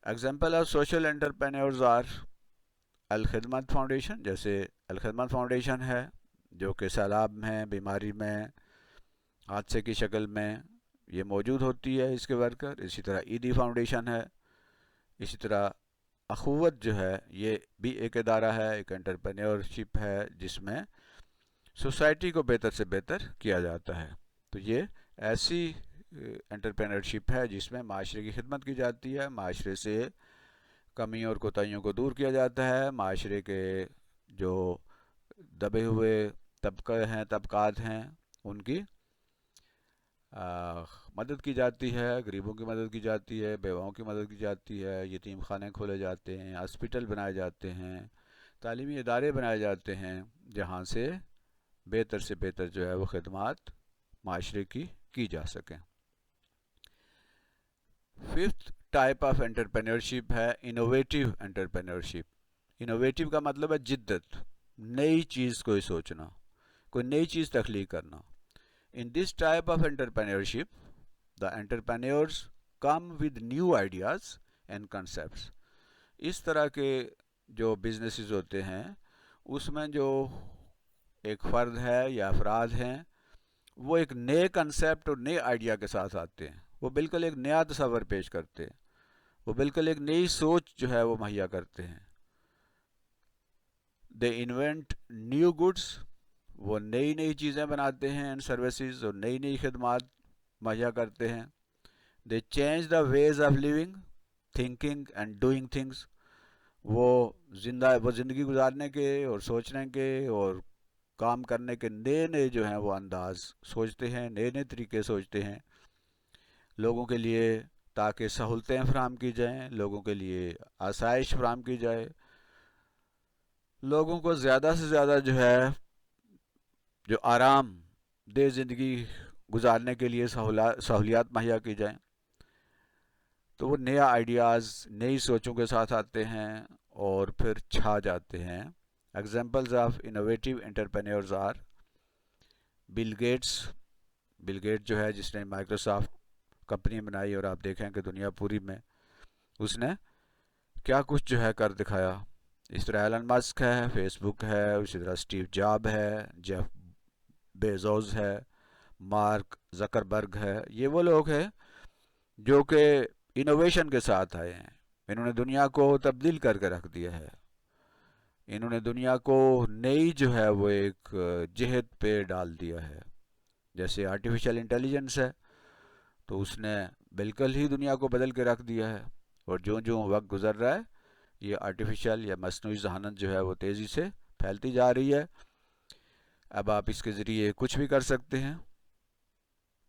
Example of social entrepreneurs are Alkhidmat foundation. جیسے الخدمت فاؤنڈیشن ہے جو کہ سیلاب میں, بیماری میں, حادثے کی شکل میں یہ موجود ہوتی ہے اس کے ورکر. اسی طرح ایدی فاؤنڈیشن ہے. اسی طرح اخوت جو ہے یہ بھی ایک ادارہ ہے, ایک انٹرپرینیورشپ ہے جس میں سوسائٹی کو بہتر سے بہتر کیا جاتا ہے. تو یہ ایسی انٹرپرینیورشپ ہے جس میں معاشرے کی خدمت کی جاتی ہے, معاشرے سے کمیوں اور کوتاہیوں کو دور کیا جاتا ہے, معاشرے کے جو دبے ہوئے طبقات ہیں ان کی مدد کی جاتی ہے، غریبوں کی مدد کی جاتی ہے، بیواؤں کی مدد کی جاتی ہے، یتیم خانے کھولے جاتے ہیں، ہاسپٹل بنائے جاتے ہیں، تعلیمی ادارے بنائے جاتے ہیں جہاں سے بہتر جو ہے وہ خدمات معاشرے کی جا سکیں۔ ففتھ ٹائپ آف انٹرپرینورشپ ہے انوویٹیو انٹرپرینورشپ۔ انوویٹیو کا مطلب ہے جدت، نئی چیز کوئی سوچنا، کوئی نئی چیز تخلیق کرنا۔ ان دس type of entrepreneurship the entrepreneurs come with new ideas and concepts۔ اس طرح کے جو بزنسز ہوتے ہیں اس میں جو ایک فرد ہے یا افراد ہیں وہ ایک نئے کنسیپٹ اور نئے آئیڈیا کے ساتھ آتے ہیں، وہ بالکل ایک نیا تصور پیش کرتے ہیں، وہ بالکل ایک نئی سوچ جو ہے وہ مہیا کرتے ہیں۔ they invent new goods، وہ نئی چیزیں بناتے ہیں اینڈ سروسز، اور نئی خدمات مہیا کرتے ہیں۔ they change the ways of living، thinking and doing things، وہ زندگی گزارنے کے اور سوچنے کے اور کام کرنے کے نئے جو ہیں وہ انداز سوچتے ہیں، نئے طریقے سوچتے ہیں لوگوں کے لیے، تاکہ سہولتیں فراہم کی جائیں، لوگوں کے لیے آسائش فراہم کی جائے، لوگوں کو زیادہ سے زیادہ جو ہے جو آرام دہ زندگی گزارنے کے لیے سہولیات مہیا کی جائیں۔ تو وہ نیا آئیڈیاز نئی سوچوں کے ساتھ آتے ہیں اور پھر چھا جاتے ہیں۔ Examples of innovative entrepreneurs are Bill Gates جو ہے جس نے مائکروسافٹ کمپنی بنائی، اور آپ دیکھیں کہ دنیا پوری میں اس نے کیا کچھ جو ہے کر دکھایا۔ اس طرح ایلن مسک ہے، فیس بک ہے، اسی طرح اسٹیو جاب ہے، جیف بیزوز ہے، مارک زکربرگ ہے۔ یہ وہ لوگ ہیں جو کہ انوویشن کے ساتھ آئے ہیں، انہوں نے دنیا کو تبدیل کر کے رکھ دیا ہے، انہوں نے دنیا کو نئی جو ہے وہ ایک جہت پہ ڈال دیا ہے۔ جیسے آرٹیفیشل انٹیلیجنس ہے تو اس نے بالکل ہی دنیا کو بدل کے رکھ دیا ہے، اور جو وقت گزر رہا ہے یہ آرٹیفیشل یا مصنوعی ذہانت جو ہے وہ تیزی سے پھیلتی جا رہی ہے۔ اب آپ اس کے ذریعے کچھ بھی کر سکتے ہیں،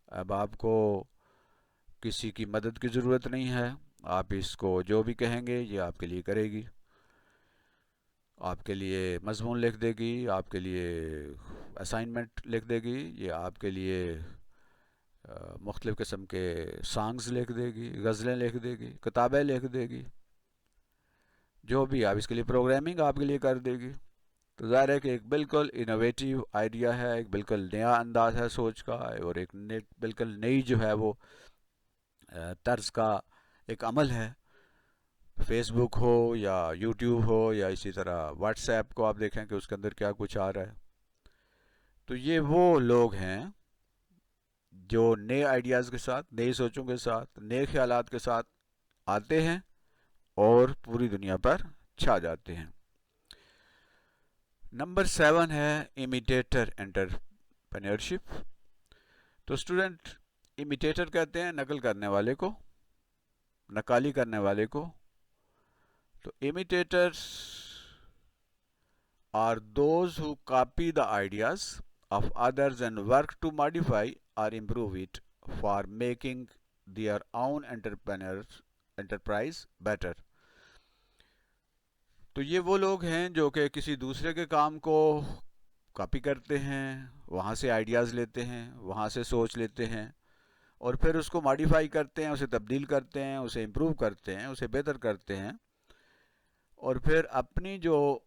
اب آپ کو کسی کی مدد کی ضرورت نہیں ہے، آپ اس کو جو بھی کہیں گے یہ آپ کے لیے کرے گی، آپ کے لیے مضمون لکھ دے گی، آپ کے لیے اسائنمنٹ لکھ دے گی، یہ آپ کے لیے مختلف قسم کے سانگز لکھ دے گی، غزلیں لکھ دے گی، کتابیں لکھ دے گی، جو بھی آپ اس کے لیے پروگرامنگ آپ کے لیے کر دے گی۔ تو ظاہر ہے کہ ایک بالکل انوویٹیو آئیڈیا ہے، ایک بالکل نیا انداز ہے سوچ کا، اور ایک بالکل نئی جو ہے وہ طرز کا ایک عمل ہے۔ فیس بک ہو یا یوٹیوب ہو یا اسی طرح واٹس ایپ کو آپ دیکھیں کہ اس کے اندر کیا کچھ آ رہا ہے۔ تو یہ وہ لوگ ہیں جو نئے آئیڈیاز کے ساتھ، نئی سوچوں کے ساتھ، نئے خیالات کے ساتھ آتے ہیں اور پوری دنیا پر چھا جاتے ہیں۔ نمبر 7 ہے امیٹیٹر انٹرپرینورشپ۔ تو اسٹوڈنٹ امیٹیٹر کہتے ہیں نقل کرنے والے کو، نقالی کرنے والے کو۔ تو imitators are those who copy the ideas of others and work to modify or improve it for making their own enterprise better۔ تو یہ وہ لوگ ہیں جو کہ کسی دوسرے کے کام کو کاپی کرتے ہیں، وہاں سے آئیڈیاز لیتے ہیں، وہاں سے سوچ لیتے ہیں، اور پھر اس کو ماڈیفائی کرتے ہیں، اسے تبدیل کرتے ہیں، اسے امپروو کرتے ہیں، اسے بہتر کرتے ہیں، اور پھر اپنی جو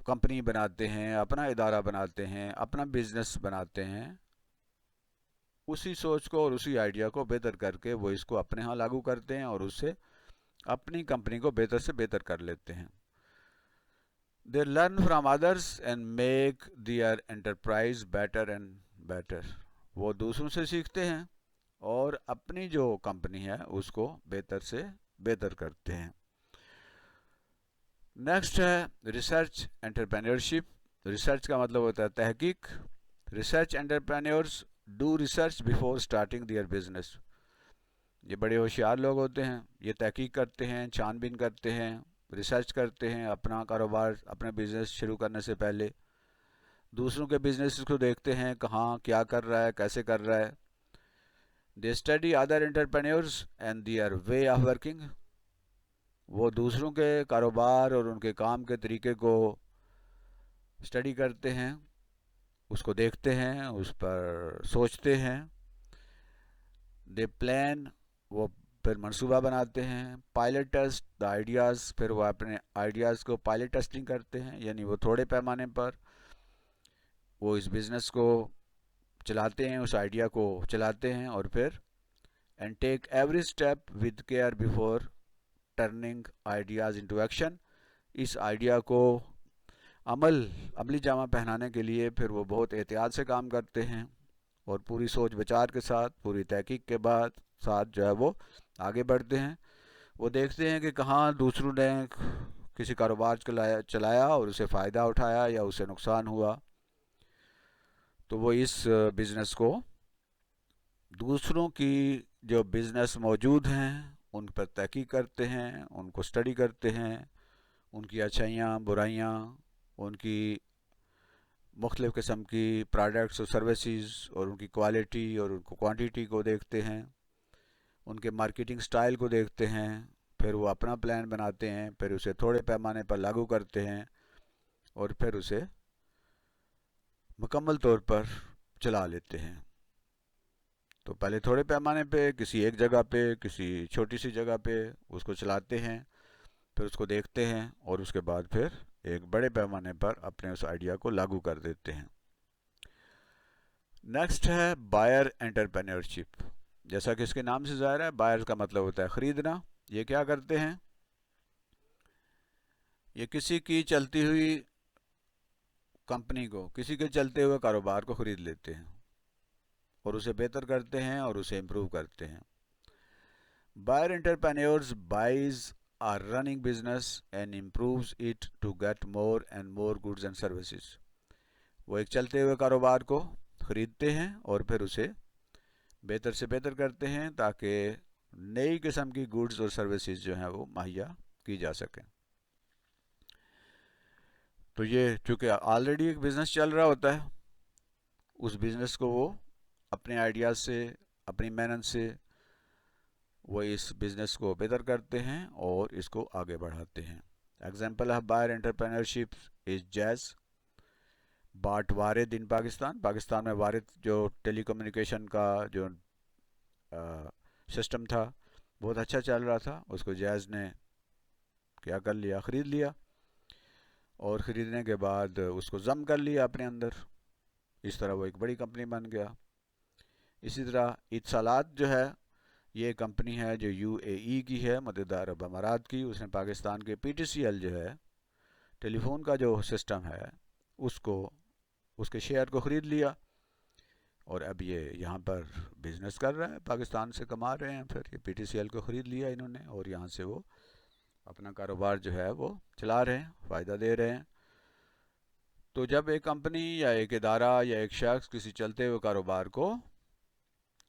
کمپنی بناتے ہیں، اپنا ادارہ بناتے ہیں، اپنا بزنس بناتے ہیں، اسی سوچ کو اور اسی آئیڈیا کو بہتر کر کے وہ اس کو اپنے ہاں لاگو کرتے ہیں اور اس سے اپنی کمپنی کو بہتر سے بہتر کر لیتے ہیں۔ They learn from others and make their enterprise better and better۔ وہ دوسروں سے سیکھتے ہیں اور اپنی جو کمپنی ہے اس کو بہتر سے بہتر کرتے ہیں۔ نیکسٹ ہے ریسرچ انٹرپرینورشپ۔ ریسرچ کا مطلب ہوتا ہے تحقیق۔ Research entrepreneurs do research before starting their business. یہ بڑے ہوشیار لوگ ہوتے ہیں، یہ تحقیق کرتے ہیں، چھان بین کرتے ہیں، ریسرچ کرتے ہیں اپنا کاروبار، اپنے بزنس شروع کرنے سے پہلے، دوسروں کے بزنس کو دیکھتے ہیں کہاں کیا کر رہا ہے، کیسے کر رہا ہے، They study other entrepreneurs and their way of working. وہ دوسروں کے کاروبار اور ان کے کام کے طریقے کو اسٹڈی کرتے ہیں، اس کو دیکھتے ہیں، اس پر سوچتے ہیں. دے پلان، وہ پھر منصوبہ بناتے ہیں. پائلٹ ٹیسٹ دا آئیڈیاز، پھر وہ اپنے آئیڈیاز کو پائلٹ ٹیسٹنگ کرتے ہیں، یعنی وہ تھوڑے پیمانے پر وہ اس بزنس کو چلاتے ہیں، اس آئیڈیا کو چلاتے ہیں، اور پھر and take every step with care before turning ideas into action. اس آئیڈیا کو عملی جامہ پہنانے کے لیے پھر وہ بہت احتیاط سے کام کرتے ہیں اور پوری سوچ بچار کے ساتھ، پوری تحقیق کے بعد ساتھ جو ہے وہ آگے بڑھتے ہیں. وہ دیکھتے ہیں کہ کہاں دوسروں نے کسی کاروبار چلایا اور اسے فائدہ اٹھایا یا اسے نقصان ہوا، تو وہ اس بزنس کو دوسروں کی جو بزنس موجود ہیں ان پر تحقیق کرتے ہیں، ان کو اسٹڈی کرتے ہیں، ان کی اچھائیاں برائیاں، ان کی مختلف قسم کی پروڈکٹس اور سروسز اور ان کی کوالٹی اور ان کو کوانٹیٹی کو دیکھتے ہیں، ان کے مارکیٹنگ سٹائل کو دیکھتے ہیں. پھر وہ اپنا پلان بناتے ہیں، پھر اسے تھوڑے پیمانے پر لاگو کرتے ہیں اور پھر اسے مکمل طور پر چلا لیتے ہیں. تو پہلے تھوڑے پیمانے پہ کسی ایک جگہ پہ، کسی چھوٹی سی جگہ پہ اس کو چلاتے ہیں، پھر اس کو دیکھتے ہیں اور اس کے بعد پھر ایک بڑے پیمانے پر اپنے اس آئیڈیا کو لاگو کر دیتے ہیں. نیکسٹ ہے بائر انٹرپرینیورشپ. جیسا کہ اس کے نام سے ظاہر ہے، بائر کا مطلب ہوتا ہے خریدنا. یہ کیا کرتے ہیں؟ یہ کسی کی چلتی ہوئی کمپنی کو، کسی کے چلتے ہوئے کاروبار کو خرید لیتے ہیں اور اسے بہتر کرتے ہیں اور اسے امپروو کرتے ہیں. Buyer entrepreneurs buys a running business and improves it to get more and more goods and services. وہ ایک چلتے ہوئے کاروبار کو خریدتے ہیں اور پھر اسے بہتر سے بہتر کرتے ہیں تاکہ نئی قسم کی گوڈز اور سروسز جو ہیں وہ مہیا کی جا سکیں. تو یہ چونکہ آلریڈی ایک بزنس چل رہا ہوتا ہے، اس بزنس کو وہ اپنے آئیڈیاز سے، اپنی محنت سے وہ اس بزنس کو بہتر کرتے ہیں اور اس کو آگے بڑھاتے ہیں. ایگزامپل آف بائر انٹرپرینورشپ از جیز. باٹ وارد ان پاکستان میں وارد جو ٹیلی کمیونیکیشن کا جو سسٹم تھا بہت اچھا چل رہا تھا، اس کو جیز نے کیا کر لیا، خرید لیا، اور خریدنے کے بعد اس کو ضم کر لیا اپنے اندر. اس طرح وہ ایک بڑی کمپنی بن گیا. اسی طرح اتصالات جو ہے، یہ کمپنی ہے جو یو اے ای کی ہے، متحدہ عرب امارات کی. اس نے پاکستان کے پی ٹی سی ایل جو ہے ٹیلی فون کا جو سسٹم ہے اس کے شیئر کو خرید لیا اور اب یہ یہاں پر بزنس کر رہا ہے، پاکستان سے کما رہے ہیں. پھر یہ پی ٹی سی ایل کو خرید لیا انہوں نے اور یہاں سے وہ اپنا کاروبار جو ہے وہ چلا رہے ہیں، فائدہ دے رہے ہیں. تو جب ایک کمپنی یا ایک ادارہ یا ایک شخص کسی چلتے ہوئے کاروبار کو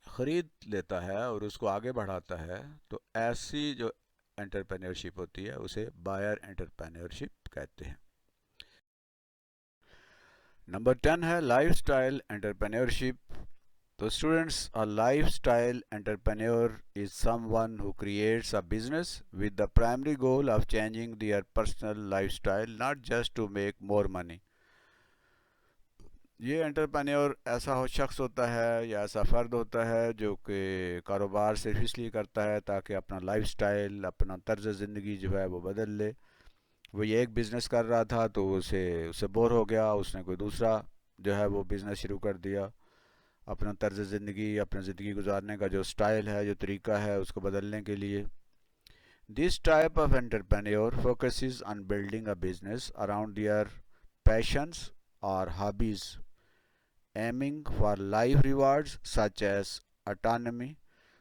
خرید لیتا ہے اور اس کو آگے بڑھاتا ہے تو ایسی جو انٹرپرینیورشپ ہوتی ہے اسے بائر انٹرپرینیورشپ کہتے ہیں. نمبر 10 ہے لائف سٹائل انٹرپرینیورشپ. تو students, a lifestyle entrepreneur is someone who creates a business with the primary goal of changing their personal lifestyle, not just to make more money. یہ entrepreneur ایسا شخص ہوتا ہے یا ایسا فرد ہوتا ہے جو کہ کاروبار صرف اس لیے کرتا ہے تاکہ اپنا لائف سٹائل، اپنا طرز زندگی جو ہے وہ بدل لے. وہ یہ ایک بزنس کر رہا تھا تو اسے بور ہو گیا، اس نے کوئی دوسرا جو ہے وہ بزنس شروع کر دیا. اپنا طرز زندگی، اپنا زندگی گزارنے کا جو سٹائل ہے، جو طریقہ ہے، اس کو بدلنے کے لیے. This type of entrepreneur focuses on building a business around their passions or hobbies, aiming for life rewards such as autonomy,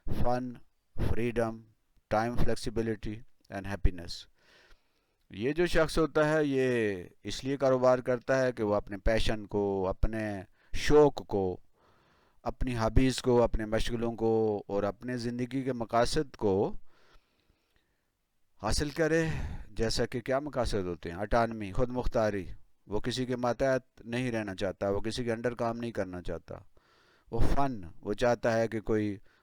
fun, freedom, time flexibility and happiness. یہ جو شخص ہوتا ہے یہ اس لیے کاروبار کرتا ہے کہ وہ اپنے پیشن کو، اپنے شوق کو، اپنی ہابیز کو، اپنے مشغلوں کو اور اپنے زندگی کے مقاصد کو حاصل کرے. جیسا کہ کیا مقاصد ہوتے ہیں؟ اٹانمی، خود مختاری. وہ کسی کے ماتحت نہیں رہنا چاہتا، وہ کسی کے انڈر کام نہیں کرنا چاہتا. وہ فن، وہ چاہتا ہے کہ کوئی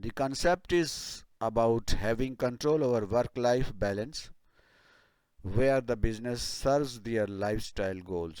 The concept is about having control over work-life balance where the business serves their lifestyle goals.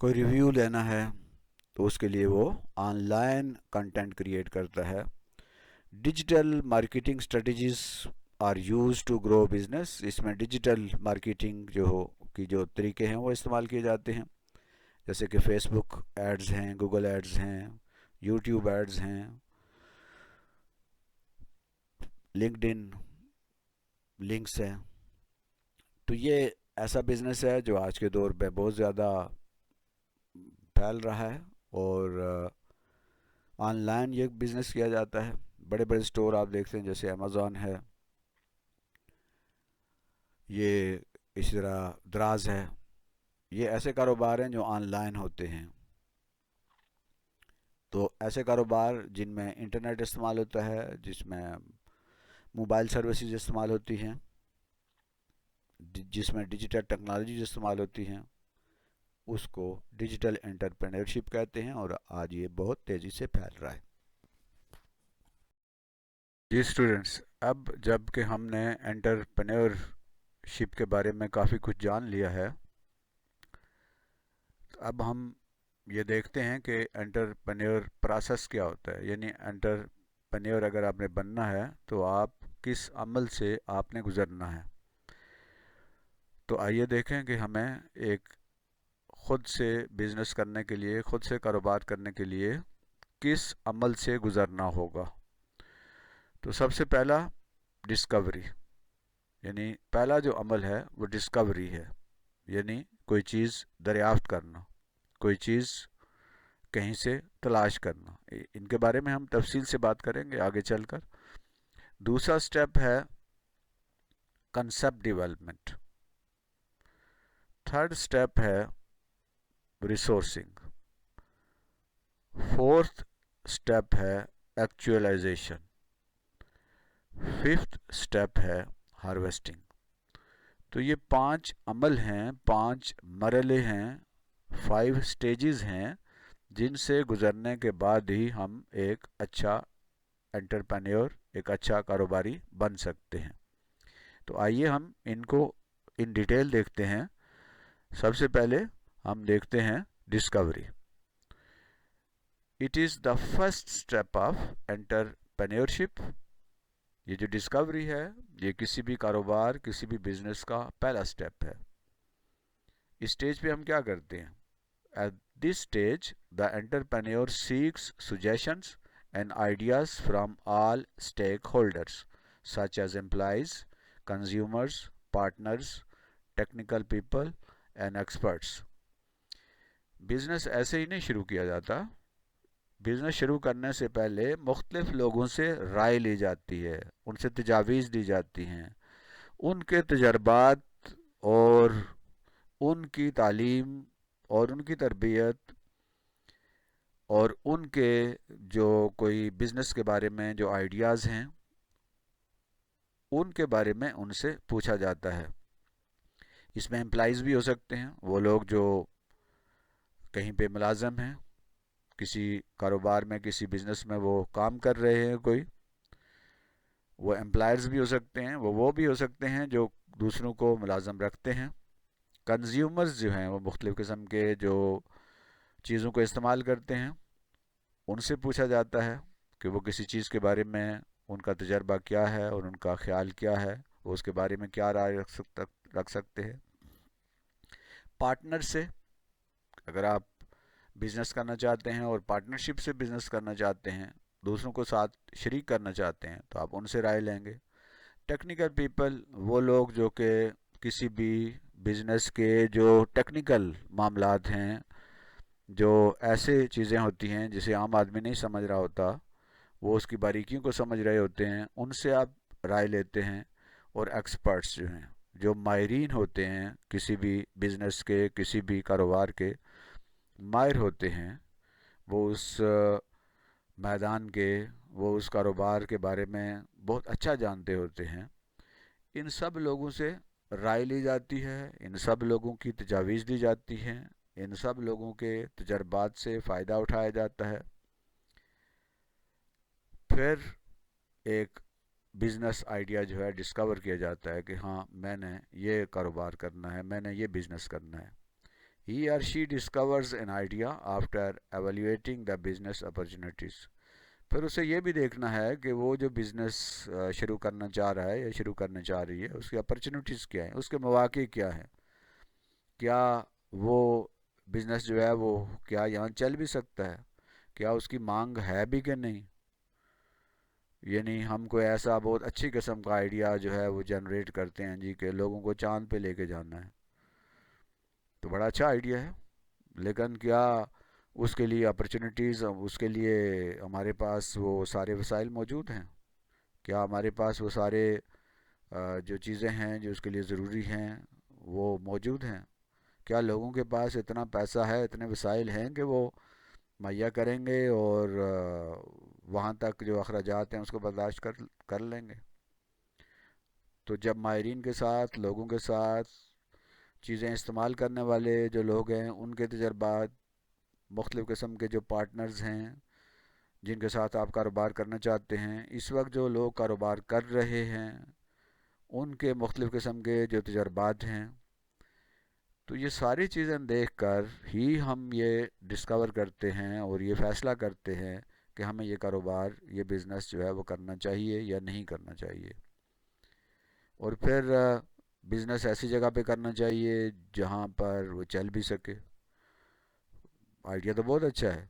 کوئی ریویو لینا ہے تو اس کے لیے وہ آن لائن کنٹینٹ کریٹ کرتا ہے. Digital marketing strategies are use to grow business. اس میں ڈیجیٹل مارکیٹنگ جو طریقے ہیں وہ استعمال کیے جاتے ہیں، جیسے کہ فیس بک ایڈز ہیں، گوگل ایڈز ہیں، یوٹیوب ایڈز ہیں، لنکڈ ان لنکس ہیں. تو یہ ایسا بزنس ہے جو آج کے دور پہ بہت زیادہ پھیل رہا ہے، اور آن لائن یہ بزنس کیا جاتا ہے. بڑے بڑے سٹور آپ دیکھتے ہیں جیسے امیزون ہے، یہ اسی طرح دراز ہے. یہ ایسے کاروبار ہیں جو آن لائن ہوتے ہیں. تو ایسے کاروبار جن میں انٹرنیٹ استعمال ہوتا ہے، جس میں موبائل سروسز استعمال ہوتی ہیں، جس میں ڈیجیٹل ٹیکنالوجیز استعمال ہوتی ہیں، اس کو ڈیجیٹل انٹرپرینورشپ کہتے ہیں، اور آج یہ بہت تیزی سے پھیل رہا ہے. جی اسٹوڈنٹس، اب جب کہ ہم نے انٹرپرینورشپ کے بارے میں کافی کچھ جان لیا ہے، اب ہم یہ دیکھتے ہیں کہ انٹرپرینور پروسیس کیا ہوتا ہے. یعنی انٹرپرینور اگر آپ نے بننا ہے تو آپ کس عمل سے آپ نے گزرنا ہے. تو آئیے دیکھیں کہ ہمیں ایک خود سے بزنس کرنے کے لیے، خود سے کاروبار کرنے کے لیے کس عمل سے گزرنا ہوگا. تو سب سے پہلا ڈسکوری، یعنی پہلا جو عمل ہے وہ ڈسکوری ہے. یعنی کوئی چیز دریافت کرنا، کوئی چیز کہیں سے تلاش کرنا. ان کے بارے میں ہم تفصیل سے بات کریں گے آگے چل کر. دوسرا سٹیپ ہے کنسپٹ ڈیولپمنٹ. تھرڈ سٹیپ ہے ریسورسنگ. فورتھ سٹیپ ہے ایکچوئلائزیشن. ففتھ سٹیپ ہے ہارویسٹنگ. تو یہ 5 عمل ہیں، 5 مرحلے ہیں، 5 سٹیجز ہیں جن سے گزرنے کے بعد ہی ہم ایک اچھا انٹرپرینور، ایک اچھا کاروباری بن سکتے ہیں. تو آئیے ہم ان کو ان ڈیٹیل دیکھتے ہیں. سب سے پہلے ہم دیکھتے ہیں Discovery. It is the first step of entrepreneurship. یہ جو ڈسکوری ہے یہ کسی بھی کاروبار، کسی بھی بزنس کا پہلا سٹیپ ہے. اس سٹیج پہ ہم کیا کرتے ہیں؟ At this stage, the entrepreneur seeks suggestions and ideas from all stakeholders, such as employees, consumers, partners, technical people, and experts. Business ایسے ہی نہیں شروع کیا جاتا. بزنس شروع کرنے سے پہلے مختلف لوگوں سے رائے لی جاتی ہے، ان سے تجاویز دی جاتی ہیں. ان کے تجربات اور ان کی تعلیم اور ان کی تربیت اور ان کے جو کوئی بزنس کے بارے میں جو آئیڈیاز ہیں ان کے بارے میں ان سے پوچھا جاتا ہے. اس میں امپلائیز بھی ہو سکتے ہیں، وہ لوگ جو کہیں پہ ملازم ہیں، کسی کاروبار میں، کسی بزنس میں وہ کام کر رہے ہیں کوئی، وہ امپلائرز بھی ہو سکتے ہیں. وہ بھی ہو سکتے ہیں جو دوسروں کو ملازم رکھتے ہیں. کنزیومرز جو ہیں وہ مختلف قسم کے جو چیزوں کو استعمال کرتے ہیں، ان سے پوچھا جاتا ہے کہ وہ کسی چیز کے بارے میں ان کا تجربہ کیا ہے اور ان کا خیال کیا ہے، وہ اس کے بارے میں کیا رائے رکھ سکتے ہیں. پارٹنر سے، اگر آپ بزنس کرنا چاہتے ہیں اور پارٹنرشپ سے بزنس کرنا چاہتے ہیں، دوسروں کو ساتھ شریک کرنا چاہتے ہیں، تو آپ ان سے رائے لیں گے. ٹیکنیکل پیپل، وہ لوگ جو کہ کسی بھی بزنس کے جو ٹیکنیکل معاملات ہیں، جو ایسے چیزیں ہوتی ہیں جسے عام آدمی نہیں سمجھ رہا ہوتا، وہ اس کی باریکیوں کو سمجھ رہے ہوتے ہیں، ان سے آپ رائے لیتے ہیں. اور ایکسپرٹس جو ہیں، جو ماہرین ہوتے ہیں، کسی بھی بزنس کے، کسی بھی کاروبار کے ماہر ہوتے ہیں، وہ اس میدان کے، وہ اس کاروبار کے بارے میں بہت اچھا جانتے ہوتے ہیں. ان سب لوگوں سے رائے لی جاتی ہے، ان سب لوگوں کی تجاویز دی جاتی ہیں، ان سب لوگوں کے تجربات سے فائدہ اٹھایا جاتا ہے. پھر ایک بزنس آئیڈیا جو ہے ڈسکور کیا جاتا ہے کہ ہاں میں نے یہ کاروبار کرنا ہے، میں نے یہ بزنس کرنا ہے. He or she discovers an idea after evaluating the business opportunities. پھر اسے یہ بھی دیکھنا ہے کہ وہ جو بزنس شروع کرنا چاہ رہا ہے یا شروع کرنا چاہ رہی ہے اس کی اپرچونیٹیز کیا ہیں، اس کے مواقع کیا ہیں، کیا وہ بزنس جو ہے وہ کیا یہاں چل بھی سکتا ہے، کیا اس کی مانگ ہے بھی کہ نہیں. یعنی ہم کوئی ایسا بہت اچھی قسم کا آئیڈیا جو ہے وہ جنریٹ کرتے ہیں جی کہ لوگوں کو چاند پہ لے کے جانا ہے، تو بڑا اچھا آئیڈیا ہے، لیکن کیا اس کے لیے اپرچونیٹیز، اس کے لیے ہمارے پاس وہ سارے وسائل موجود ہیں؟ کیا ہمارے پاس وہ سارے جو چیزیں ہیں جو اس کے لیے ضروری ہیں وہ موجود ہیں؟ کیا لوگوں کے پاس اتنا پیسہ ہے، اتنے وسائل ہیں کہ وہ مہیا کریں گے اور وہاں تک جو اخراجات ہیں اس کو برداشت کر لیں گے؟ تو جب ماہرین کے ساتھ، لوگوں کے ساتھ، چیزیں استعمال کرنے والے جو لوگ ہیں ان کے تجربات، مختلف قسم کے جو پارٹنرز ہیں جن کے ساتھ آپ کاروبار کرنا چاہتے ہیں، اس وقت جو لوگ کاروبار کر رہے ہیں ان کے مختلف قسم کے جو تجربات ہیں، تو یہ ساری چیزیں دیکھ کر ہی ہم یہ ڈسکور کرتے ہیں اور یہ فیصلہ کرتے ہیں کہ ہمیں یہ کاروبار، یہ بزنس جو ہے وہ کرنا چاہیے یا نہیں کرنا چاہیے. اور پھر بزنس ایسی جگہ پہ کرنا چاہیے جہاں پر وہ چل بھی سکے. آئیڈیا تو بہت اچھا ہے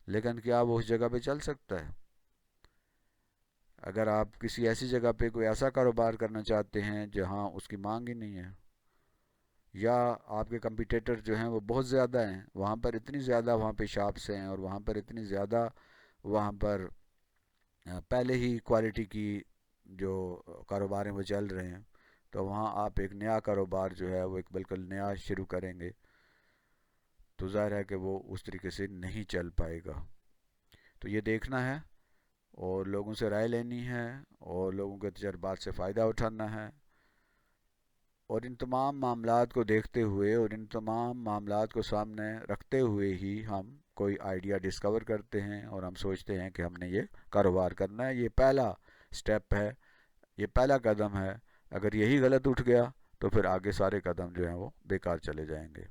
لیکن کیا وہ اس جگہ پہ چل سکتا ہے؟ اگر آپ کسی ایسی جگہ پہ کوئی ایسا کاروبار کرنا چاہتے ہیں جہاں اس کی مانگ ہی نہیں ہے، یا آپ کے کمپیٹیٹر جو ہیں وہ بہت زیادہ ہیں، وہاں پر اتنی زیادہ وہاں پہ شاپس ہیں اور وہاں پر اتنی زیادہ وہاں پر پہلے ہی کوالٹی کی جو کاروبار ہیں وہ چل رہے ہیں، تو وہاں آپ ایک نیا کاروبار جو ہے وہ ایک بالکل نیا شروع کریں گے تو ظاہر ہے کہ وہ اس طریقے سے نہیں چل پائے گا. تو یہ دیکھنا ہے اور لوگوں سے رائے لینی ہے اور لوگوں کے تجربات سے فائدہ اٹھانا ہے، اور ان تمام معاملات کو دیکھتے ہوئے اور ان تمام معاملات کو سامنے رکھتے ہوئے ہی ہم کوئی آئیڈیا ڈسکور کرتے ہیں اور ہم سوچتے ہیں کہ ہم نے یہ کاروبار کرنا ہے. یہ پہلا سٹیپ ہے، یہ پہلا قدم ہے. اگر یہی غلط اٹھ گیا تو پھر آگے سارے قدم جو ہیں وہ بیکار چلے جائیں گے.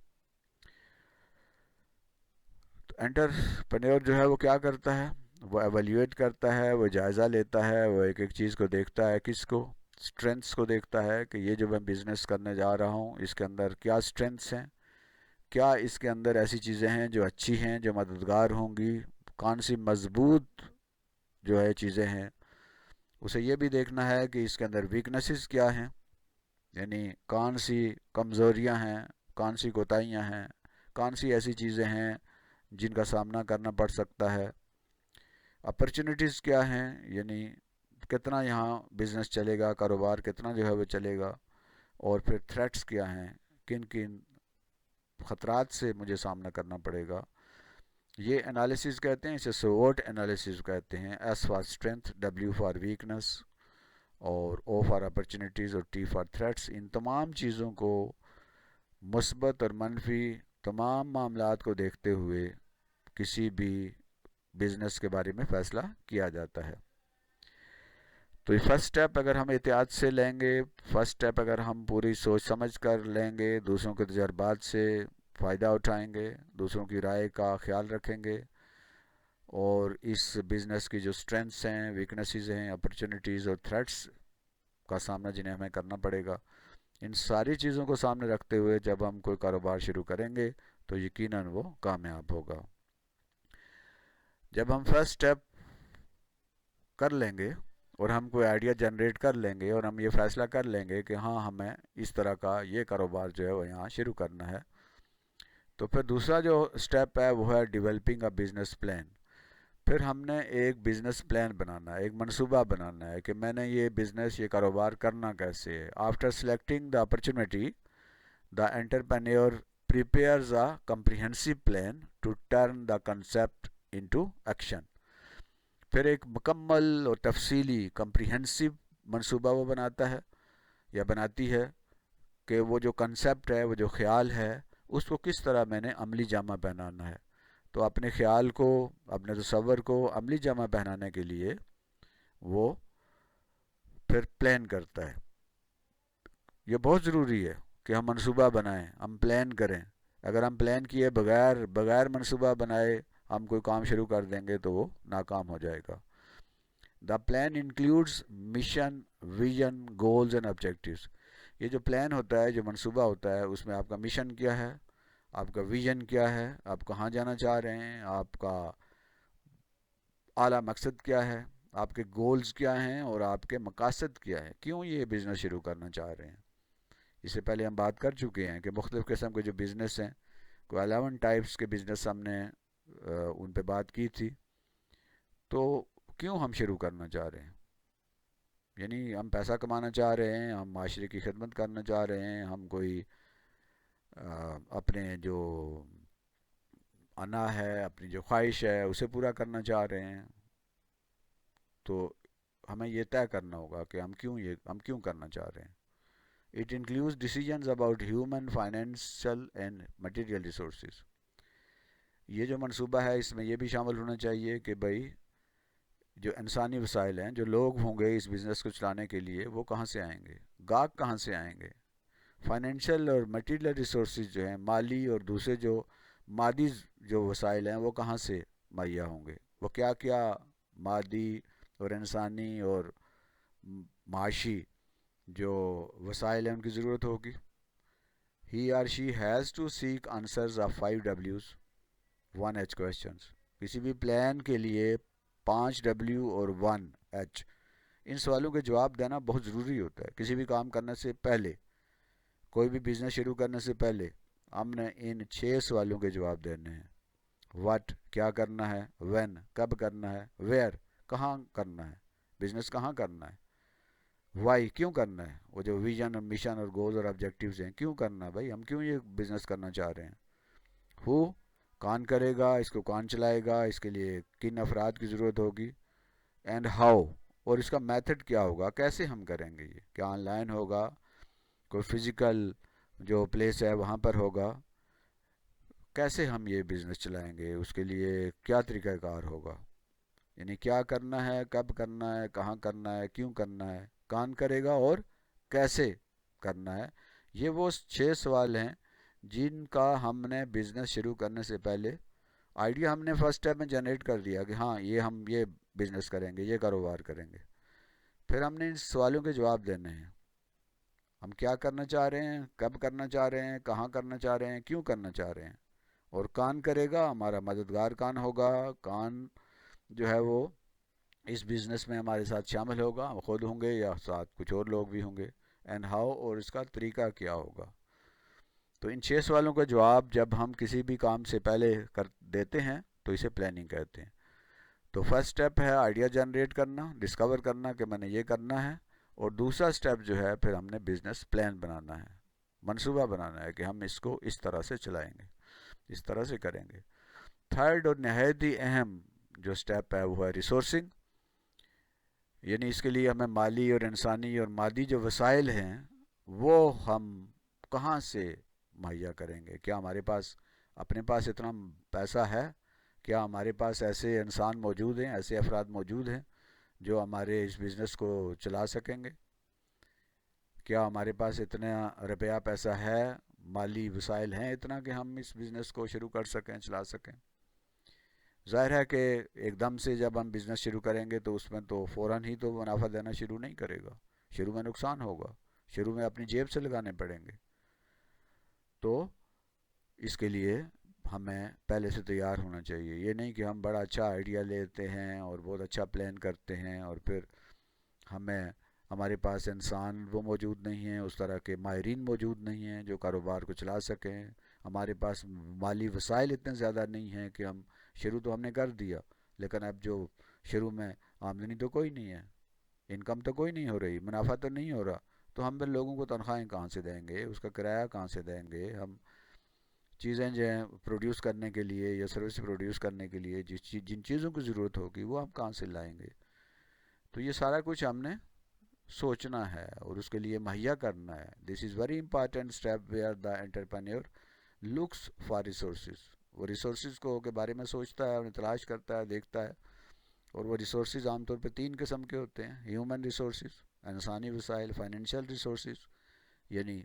تو انٹرپرینور جو ہے وہ کیا کرتا ہے؟ وہ ایویلیویٹ کرتا ہے، وہ جائزہ لیتا ہے، وہ ایک ایک چیز کو دیکھتا ہے. کس کو؟ اسٹرینتھس کو دیکھتا ہے کہ یہ جو میں بزنس کرنے جا رہا ہوں اس کے اندر کیا اسٹرینتھس ہیں، کیا اس کے اندر ایسی چیزیں ہیں جو اچھی ہیں، جو مددگار ہوں گی، کون سی مضبوط جو ہے چیزیں ہیں. اسے یہ بھی دیکھنا ہے کہ اس کے اندر ویکنسز کیا ہیں، یعنی کون سی کمزوریاں ہیں، کون سی کوتاہیاں ہیں، کون سی ایسی چیزیں ہیں جن کا سامنا کرنا پڑ سکتا ہے. اپرچونیٹیز کیا ہیں، یعنی کتنا یہاں بزنس چلے گا، کاروبار کتنا جو ہے وہ چلے گا. اور پھر تھریٹس کیا ہیں، کن کن خطرات سے مجھے سامنا کرنا پڑے گا. یہ انالیسز کہتے ہیں، اسے سوٹ انالیسز کہتے ہیں. S for strength, W for weakness, اور او فار اپرچونیٹیز اور ٹی فار تھریٹس. ان تمام چیزوں کو، مثبت اور منفی تمام معاملات کو دیکھتے ہوئے کسی بھی بزنس کے بارے میں فیصلہ کیا جاتا ہے. تو یہ فرسٹ سٹیپ اگر ہم احتیاط سے لیں گے، فرسٹ سٹیپ اگر ہم پوری سوچ سمجھ کر لیں گے، دوسروں کے تجربات سے فائدہ اٹھائیں گے، دوسروں کی رائے کا خیال رکھیں گے، اور اس بزنس کی جو اسٹرینتھس ہیں، ویکنسز ہیں، اپرچونیٹیز اور تھریٹس کا سامنا جنہیں ہمیں کرنا پڑے گا، ان ساری چیزوں کو سامنے رکھتے ہوئے جب ہم کوئی کاروبار شروع کریں گے تو یقیناً وہ کامیاب ہوگا. جب ہم فرسٹ سٹیپ کر لیں گے اور ہم کوئی آئیڈیا جنریٹ کر لیں گے اور ہم یہ فیصلہ کر لیں گے کہ ہاں ہمیں اس طرح کا یہ کاروبار جو ہے وہ یہاں شروع کرنا ہے، تو پھر دوسرا جو سٹیپ ہے وہ ہے ڈیولپنگ اے بزنس پلان. پھر ہم نے ایک بزنس پلان بنانا ہے، ایک منصوبہ بنانا ہے کہ میں نے یہ بزنس، یہ کاروبار کرنا کیسے ہے. After selecting the opportunity, the entrepreneur prepares a comprehensive plan to turn the concept into action. پھر ایک مکمل اور تفصیلی کمپریہنسو منصوبہ وہ بناتا ہے یا بناتی ہے کہ وہ جو کنسیپٹ ہے، وہ جو خیال ہے، اس کو کس طرح میں نے عملی جامہ پہنانا ہے. تو اپنے خیال کو، اپنے تصور کو عملی جامہ پہنانے کے لیے وہ پھر پلان کرتا ہے. یہ بہت ضروری ہے کہ ہم منصوبہ بنائیں، ہم پلان کریں. اگر ہم پلان کیے بغیر منصوبہ بنائے ہم کوئی کام شروع کر دیں گے تو وہ ناکام ہو جائے گا. The plan includes mission vision goals and objectives. یہ جو پلان ہوتا ہے جو منصوبہ ہوتا ہے اس میں آپ کا مشن کیا ہے, آپ کا ویژن کیا ہے, آپ کہاں جانا چاہ رہے ہیں, آپ کا اعلیٰ مقصد کیا ہے, آپ کے گولز کیا ہیں اور آپ کے مقاصد کیا ہے, کیوں یہ بزنس شروع کرنا چاہ رہے ہیں. اس سے پہلے ہم بات کر چکے ہیں کہ مختلف قسم کے جو بزنس ہیں, کوئی 11 ٹائپس کے بزنس ہم نے ان پہ بات کی تھی. تو کیوں ہم شروع کرنا چاہ رہے ہیں, یعنی ہم پیسہ کمانا چاہ رہے ہیں, ہم معاشرے کی خدمت کرنا چاہ رہے ہیں, ہم کوئی اپنے جو انا ہے, اپنی جو خواہش ہے اسے پورا کرنا چاہ رہے ہیں. تو ہمیں یہ طے کرنا ہوگا کہ ہم کیوں کرنا چاہ رہے ہیں. It includes decisions about human, financial and material resources. یہ جو منصوبہ ہے اس میں یہ بھی شامل ہونا چاہیے کہ بھائی جو انسانی وسائل ہیں, جو لوگ ہوں گے اس بزنس کو چلانے کے لیے, وہ کہاں سے آئیں گے, گاہک کہاں سے آئیں گے. فائنینشیل اور مٹیریل ریسورسز جو ہیں, مالی اور دوسرے جو مادی جو وسائل ہیں وہ کہاں سے مہیا ہوں گے, وہ کیا کیا مادی اور انسانی اور معاشی جو وسائل ہیں ان کی ضرورت ہوگی. He or she has to seek answers of 5 W's 1 H questions. کسی بھی پلان کے لیے 5 W اور 1 H ان سوالوں کے جواب دینا بہت ضروری ہوتا ہے. کسی بھی کام کرنے سے پہلے, کوئی بھی بزنس شروع کرنے سے پہلے ہم نے ان 6 سوالوں کے جواب دینے ہیں. What کیا کرنا ہے, When کب کرنا ہے, Where کہاں کرنا ہے, بزنس کہاں کرنا ہے, وائی کیوں کرنا ہے, وہ جو ویژن اور مشن اور گولز اور آبجیکٹیوز ہیں کیوں کرنا ہے بھائی, ہم کیوں یہ بزنس کرنا چاہ رہے ہیں. ہو کون کرے گا, اس کو کون چلائے گا, اس کے لیے کن افراد کی ضرورت ہوگی. اینڈ ہاؤ اور اس کا میتھڈ کیا ہوگا, کیسے ہم کریں گے, یہ کیا آن لائن ہوگا, کوئی فزیکل جو پلیس ہے وہاں پر ہوگا, کیسے ہم یہ بزنس چلائیں گے, اس کے لیے کیا طریقہ کار ہوگا. یعنی کیا کرنا ہے, کب کرنا ہے, کہاں کرنا ہے, کیوں کرنا ہے, کون کرے گا اور کیسے کرنا ہے. یہ وہ 6 سوال ہیں جن کا ہم نے بزنس شروع کرنے سے پہلے آئیڈیا ہم نے فرسٹ اسٹیپ میں جنریٹ کر دیا کہ ہاں ہم یہ بزنس کریں گے, یہ کاروبار کریں گے. پھر ہم نے ان سوالوں کے جواب دینے ہیں. ہم کیا کرنا چاہ رہے ہیں, کب کرنا چاہ رہے ہیں, کہاں کرنا چاہ رہے ہیں, کیوں کرنا چاہ رہے ہیں, اور کون کرے گا, ہمارا مددگار کون ہوگا, کون جو ہے وہ اس بزنس میں ہمارے ساتھ شامل ہوگا, ہم خود ہوں گے یا ساتھ کچھ اور لوگ بھی ہوں گے. اینڈ ہاؤ اور اس کا طریقہ کیا ہوگا. تو ان 6 سوالوں کا جواب جب ہم کسی بھی کام سے پہلے کر دیتے ہیں تو اسے پلاننگ کہتے ہیں. تو فرسٹ سٹیپ ہے آئیڈیا جنریٹ کرنا, ڈسکور کرنا کہ میں نے یہ کرنا ہے, اور دوسرا سٹیپ جو ہے پھر ہم نے بزنس پلان بنانا ہے, منصوبہ بنانا ہے کہ ہم اس کو اس طرح سے چلائیں گے, اس طرح سے کریں گے. تھرڈ اور نہایت ہی اہم جو سٹیپ ہے وہ ہے ریسورسنگ. یعنی اس کے لیے ہمیں مالی اور انسانی اور مادی جو وسائل ہیں وہ ہم کہاں سے مہیا کریں گے. کیا ہمارے پاس اپنے پاس اتنا پیسہ ہے, کیا ہمارے پاس ایسے انسان موجود ہیں, ایسے افراد موجود ہیں جو ہمارے اس بزنس کو چلا سکیں گے, کیا ہمارے پاس اتنا روپیہ پیسہ ہے, مالی وسائل ہیں اتنا کہ ہم اس بزنس کو شروع کر سکیں, چلا سکیں. ظاہر ہے کہ ایک دم سے جب ہم بزنس شروع کریں گے تو اس میں تو فوراً ہی تو منافع دینا شروع نہیں کرے گا, شروع میں نقصان ہوگا, شروع میں اپنی جیب سے لگانے پڑیں گے. تو اس کے لیے ہمیں پہلے سے تیار ہونا چاہیے. یہ نہیں کہ ہم بڑا اچھا آئیڈیا لیتے ہیں اور بہت اچھا پلان کرتے ہیں اور پھر ہمارے پاس انسان وہ موجود نہیں ہیں, اس طرح کے ماہرین موجود نہیں ہیں جو کاروبار کو چلا سکیں, ہمارے پاس مالی وسائل اتنے زیادہ نہیں ہیں کہ شروع تو ہم نے کر دیا لیکن اب جو شروع میں آمدنی تو کوئی نہیں ہے, انکم تو کوئی نہیں ہو رہی, منافع تو نہیں ہو رہا, تو ہم لوگوں کو تنخواہیں کہاں سے دیں گے, اس کا کرایہ کہاں سے دیں گے, ہم چیزیں جو ہیں پروڈیوس کرنے کے لیے یا سروس پروڈیوس کرنے کے لیے جن چیزوں کی ضرورت ہوگی وہ ہم کہاں سے لائیں گے. تو یہ سارا کچھ ہم نے سوچنا ہے اور اس کے لیے مہیا کرنا ہے. This is very important step where the entrepreneur looks for resources. وہ ریسورسز کو کے بارے میں سوچتا ہے, انہیں تلاش کرتا ہے, دیکھتا ہے. اور وہ ریسورسز عام طور پہ 3 قسم کے ہوتے ہیں. ہیومن ریسورسز, انسانی وسائل, فائنینشیل ریسورسز یعنی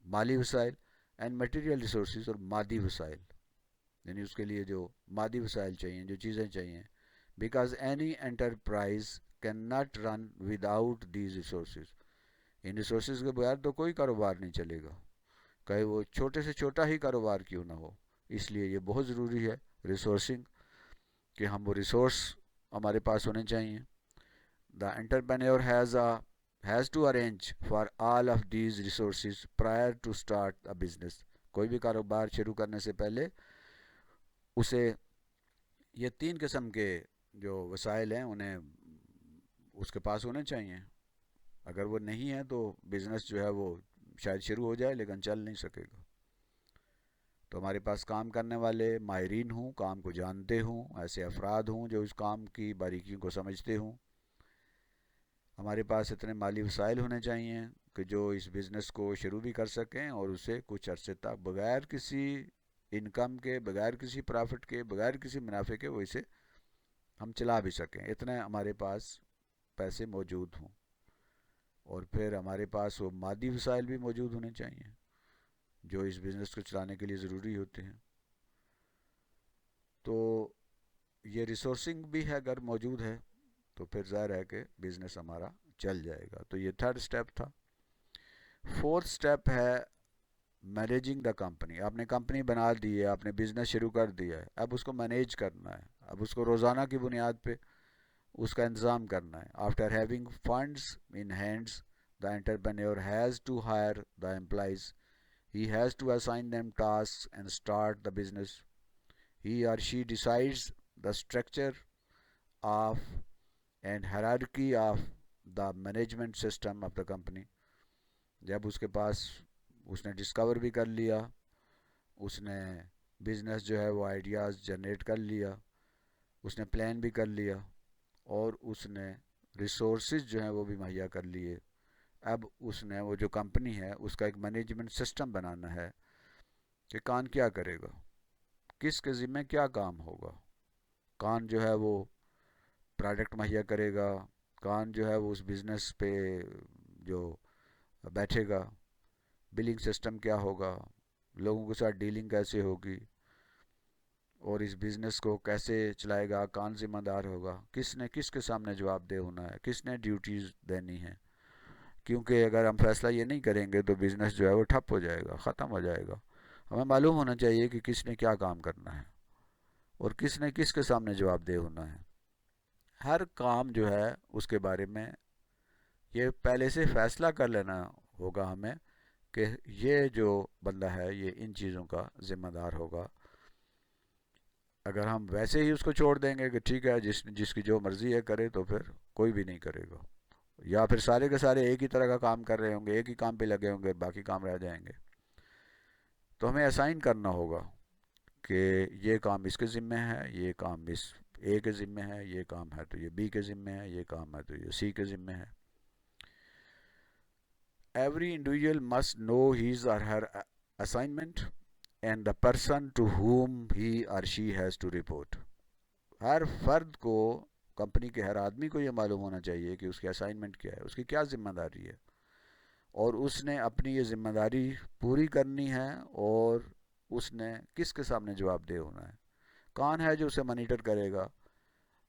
مالی وسائل, اینڈ مٹیریل ریسورسز، اور مادی وسائل، یعنی اس کے لیے جو مادی وسائل چاہیے، جو چیزیں چاہیے. Because any enterprise can not run with out these resources. In resources کے بغیر تو کوئی کاروبار نہیں چلے گا، چاہے وہ چھوٹے سے چھوٹا ہی کاروبار کیوں نہ ہو. اس لیے یہ بہت ضروری ہے ریسورسنگ، کہ ہم وہ ریسورس ہمارے پاس ہونے چاہیے. The entrepreneur has to arrange for all of these resources prior to start a business. کوئی بھی کاروبار شروع کرنے سے پہلے اسے یہ 3 قسم کے جو وسائل ہیں انہیں اس کے پاس ہونے چاہیے. اگر وہ نہیں ہے تو بزنس جو ہے وہ شاید شروع ہو جائے لیکن چل نہیں سکے گا. تو ہمارے پاس کام کرنے والے ماہرین ہوں، کام کو جانتے ہوں، ایسے افراد ہوں جو اس کام کی باریکیوں کو سمجھتے ہوں. ہمارے پاس اتنے مالی وسائل ہونے چاہیے کہ جو اس بزنس کو شروع بھی کر سکیں اور اسے کچھ عرصے تک بغیر کسی انکم کے، بغیر کسی پرافٹ کے، بغیر کسی منافع کے وہ اسے ہم چلا بھی سکیں. اتنے ہمارے پاس پیسے موجود ہوں. اور پھر ہمارے پاس وہ مادی وسائل بھی موجود ہونے چاہیے جو اس بزنس کو چلانے کے لیے ضروری ہوتے ہیں. تو یہ ریسورسنگ بھی ہے اگر موجود ہے تو پھر ظاہر ہے کہ بزنس ہمارا چل جائے گا. تو یہ 3rd سٹیپ تھا. 4تھ سٹیپ ہے مینیجنگ دا کمپنی. آپ نے کمپنی بنا دی ہے، آپ نے بزنس شروع کر دیا ہے، اب اس کو مینیج کرنا ہے. اب اس کو روزانہ کی بنیاد پہ اس کا انتظام کرنا ہے. After having funds in hands the entrepreneur has to hire the employees. He has to assign them tasks and start the business. He or she decides the structure of and hierarchy of the management system of the company. جب اس کے پاس اس نے discover بھی کر لیا، اس نے business جو ہے وہ آئیڈیاز جنریٹ کر لیا، اس نے پلان بھی کر لیا، اور اس نے ریسورسز جو ہیں وہ بھی مہیا کر لیے. اب اس نے وہ جو کمپنی ہے اس کا ایک مینجمنٹ سسٹم بنانا ہے کہ کون کیا کرے گا، کس کے ذمہ کیا کام ہوگا. کون جو ہے وہ پروڈکٹ مہیا کرے گا، کون جو ہے وہ اس بزنس پہ جو بیٹھے گا، بلنگ سسٹم کیا ہوگا، لوگوں کے ساتھ ڈیلنگ کیسے ہوگی، اور اس بزنس کو کیسے چلائے گا، کون ذمہ دار ہوگا، کس نے کس کے سامنے جواب دہ ہونا ہے، کس نے ڈیوٹیز دینی ہے. کیونکہ اگر ہم فیصلہ یہ نہیں کریں گے تو بزنس جو ہے وہ ٹھپ ہو جائے گا، ختم ہو جائے گا. ہمیں معلوم ہونا چاہیے کہ کس نے کیا کام کرنا ہے اور کس نے کس کے سامنے جواب دہ ہونا ہے. ہر کام جو ہے اس کے بارے میں یہ پہلے سے فیصلہ کر لینا ہوگا ہمیں کہ یہ جو بندہ ہے یہ ان چیزوں کا ذمہ دار ہوگا. اگر ہم ویسے ہی اس کو چھوڑ دیں گے کہ ٹھیک ہے جس کی جو مرضی ہے کرے، تو پھر کوئی بھی نہیں کرے گا. یا پھر سارے کے سارے ایک ہی طرح کا کام کر رہے ہوں گے، ایک ہی کام پہ لگے ہوں گے، باقی کام رہ جائیں گے. تو ہمیں اسائن کرنا ہوگا کہ یہ کام اس کے ذمہ ہے، یہ کام اس اے کے ذمہ ہے، یہ کام ہے تو یہ بی کے ذمہ ہے، یہ کام ہے تو یہ سی کے ذمہ ہے. Every individual must know his or her assignment and the person to whom he or she has to report. ہر فرد کو، کمپنی کے ہر آدمی کو یہ معلوم ہونا چاہیے کہ اس کی اسائنمنٹ کیا ہے، اس کی کیا ذمہ داری ہے، اور اس نے اپنی یہ ذمہ داری پوری کرنی ہے، اور اس نے کس کے سامنے جواب دہ ہونا ہے، کون ہے جو اسے مانیٹر کرے گا،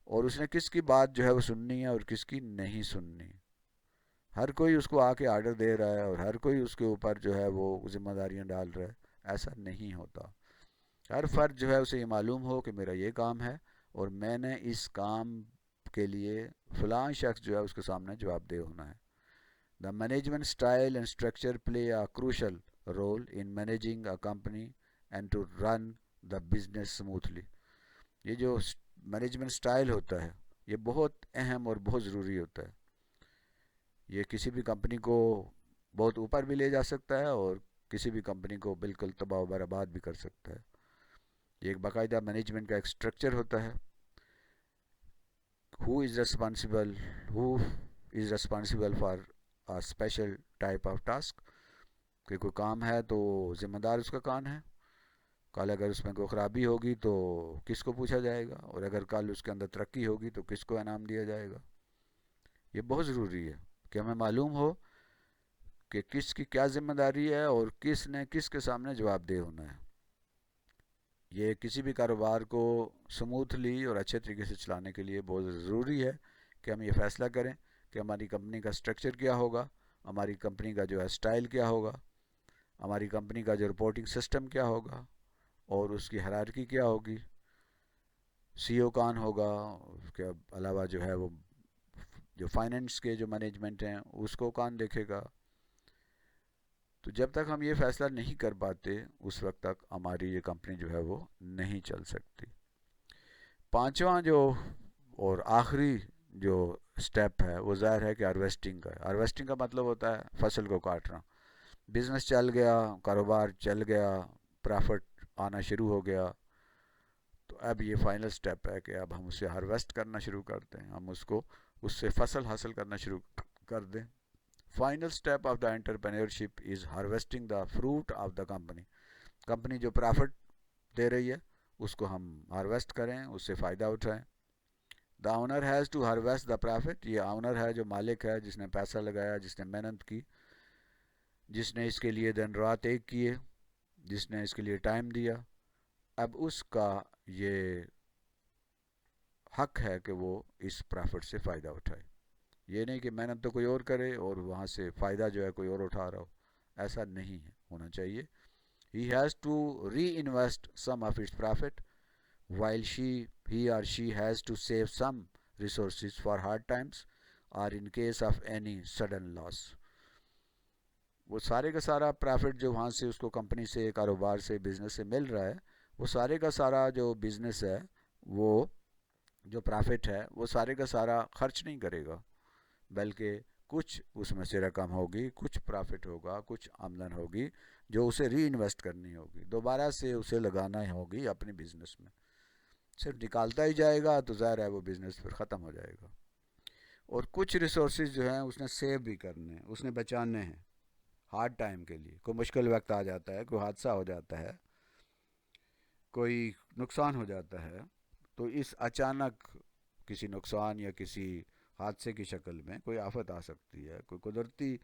اور اس نے کس کی بات جو ہے وہ سننی ہے اور کس کی نہیں سننی. ہر کوئی اس کو آ کے آرڈر دے رہا ہے اور ہر کوئی اس کے اوپر جو ہے وہ ذمہ داریاں ڈال رہا ہے، ایسا نہیں ہوتا. ہر فرد جو ہے اسے یہ معلوم ہو کہ میرا یہ کام ہے اور میں نے اس کام کے لیے فلاں شخص جو ہے اس کے سامنے جواب دہ ہونا ہے. The management style and structure play a crucial role in managing a company and to run the business smoothly. یہ جو مینجمنٹ سٹائل ہوتا ہے یہ بہت اہم اور بہت ضروری ہوتا ہے. یہ کسی بھی کمپنی کو بہت اوپر بھی لے جا سکتا ہے اور کسی بھی کمپنی کو بالکل تباہ و برباد بھی کر سکتا ہے. یہ ایک باقاعدہ مینجمنٹ کا ایک سٹرکچر ہوتا ہے. Who is responsible for a special type of task. کہ کوئی کام ہے تو ذمہ دار اس کا کون ہے، کل اگر اس میں کوئی خرابی ہوگی تو کس کو پوچھا جائے گا، اور اگر کل اس کے اندر ترقی ہوگی تو کس کو انعام دیا جائے گا. یہ بہت ضروری ہے کہ ہمیں معلوم ہو کہ کس کی کیا ذمہ داری ہے اور کس نے کس کے سامنے جواب دہ ہونا ہے. یہ کسی بھی کاروبار کو سموتھلی اور اچھے طریقے سے چلانے کے لیے بہت ضروری ہے کہ ہم یہ فیصلہ کریں کہ ہماری کمپنی کا سٹرکچر کیا ہوگا, ہماری کمپنی کا جو ہے اسٹائل کیا ہوگا, ہماری کمپنی کا جو رپورٹنگ سسٹم کیا ہوگا, اور اس کی ہیرارکی کیا ہوگی, سی او کون ہوگا, اس کے علاوہ جو ہے وہ جو فائننس کے جو مینجمنٹ ہیں اس کو کون دیکھے گا. تو جب تک ہم یہ فیصلہ نہیں کر پاتے اس وقت تک ہماری یہ کمپنی جو ہے وہ نہیں چل سکتی. پانچواں جو اور آخری جو سٹیپ ہے وہ ظاہر ہے کہ ہارویسٹنگ کا ہے. ہارویسٹنگ کا مطلب ہوتا ہے فصل کو کاٹنا. بزنس چل گیا, کاروبار چل گیا, پرافٹ آنا شروع ہو گیا, تو اب یہ فائنل سٹیپ ہے کہ اب ہم اسے ہارویسٹ کرنا شروع کرتے ہیں, ہم اس سے فصل حاصل کرنا شروع کر دیں. Final step of the entrepreneurship is harvesting the fruit of the company. Company جو پرافٹ دے رہی ہے اس کو ہم ہارویسٹ کریں, اس سے فائدہ اٹھائیں. The owner has to harvest the profit. یہ اونر ہے جو مالک ہے, جس نے پیسہ لگایا, جس نے محنت کی, جس نے اس کے لیے دن رات ایک کیے, جس نے اس کے لیے ٹائم دیا. اب اس کا یہ حق ہے کہ وہ اس پرافٹ سے فائدہ اٹھائے. یہ نہیں کہ محنت تو کوئی اور کرے اور وہاں سے فائدہ جو ہے کوئی اور اٹھا رہا ہو, ایسا نہیں ہونا چاہیے. He has to reinvest some of its profit while he or she has to save some resources for hard times or in case of any sudden loss. وہ سارے کا سارا پرافٹ جو وہاں سے اس کو کمپنی سے, کاروبار سے, بزنس سے مل رہا ہے, وہ سارے کا سارا جو بزنس ہے, وہ جو پرافٹ ہے, وہ سارے کا سارا خرچ نہیں کرے گا, بلکہ کچھ اس میں سے رقم ہوگی, کچھ پرافٹ ہوگا, کچھ آمدن ہوگی جو اسے ری انویسٹ کرنی ہوگی, دوبارہ سے اسے لگانا ہوگی اپنے بزنس میں. صرف نکالتا ہی جائے گا تو ظاہر ہے وہ بزنس پھر ختم ہو جائے گا. اور کچھ ریسورسز جو ہیں اس نے سیو بھی کرنے ہیں, اس نے بچانے ہیں ہارڈ ٹائم کے لیے. کوئی مشکل وقت آ جاتا ہے, کوئی حادثہ ہو جاتا ہے, کوئی نقصان ہو جاتا ہے, تو اس اچانک کسی نقصان یا کسی حادثے کی شکل میں کوئی آفت آ سکتی ہے, کوئی قدرتی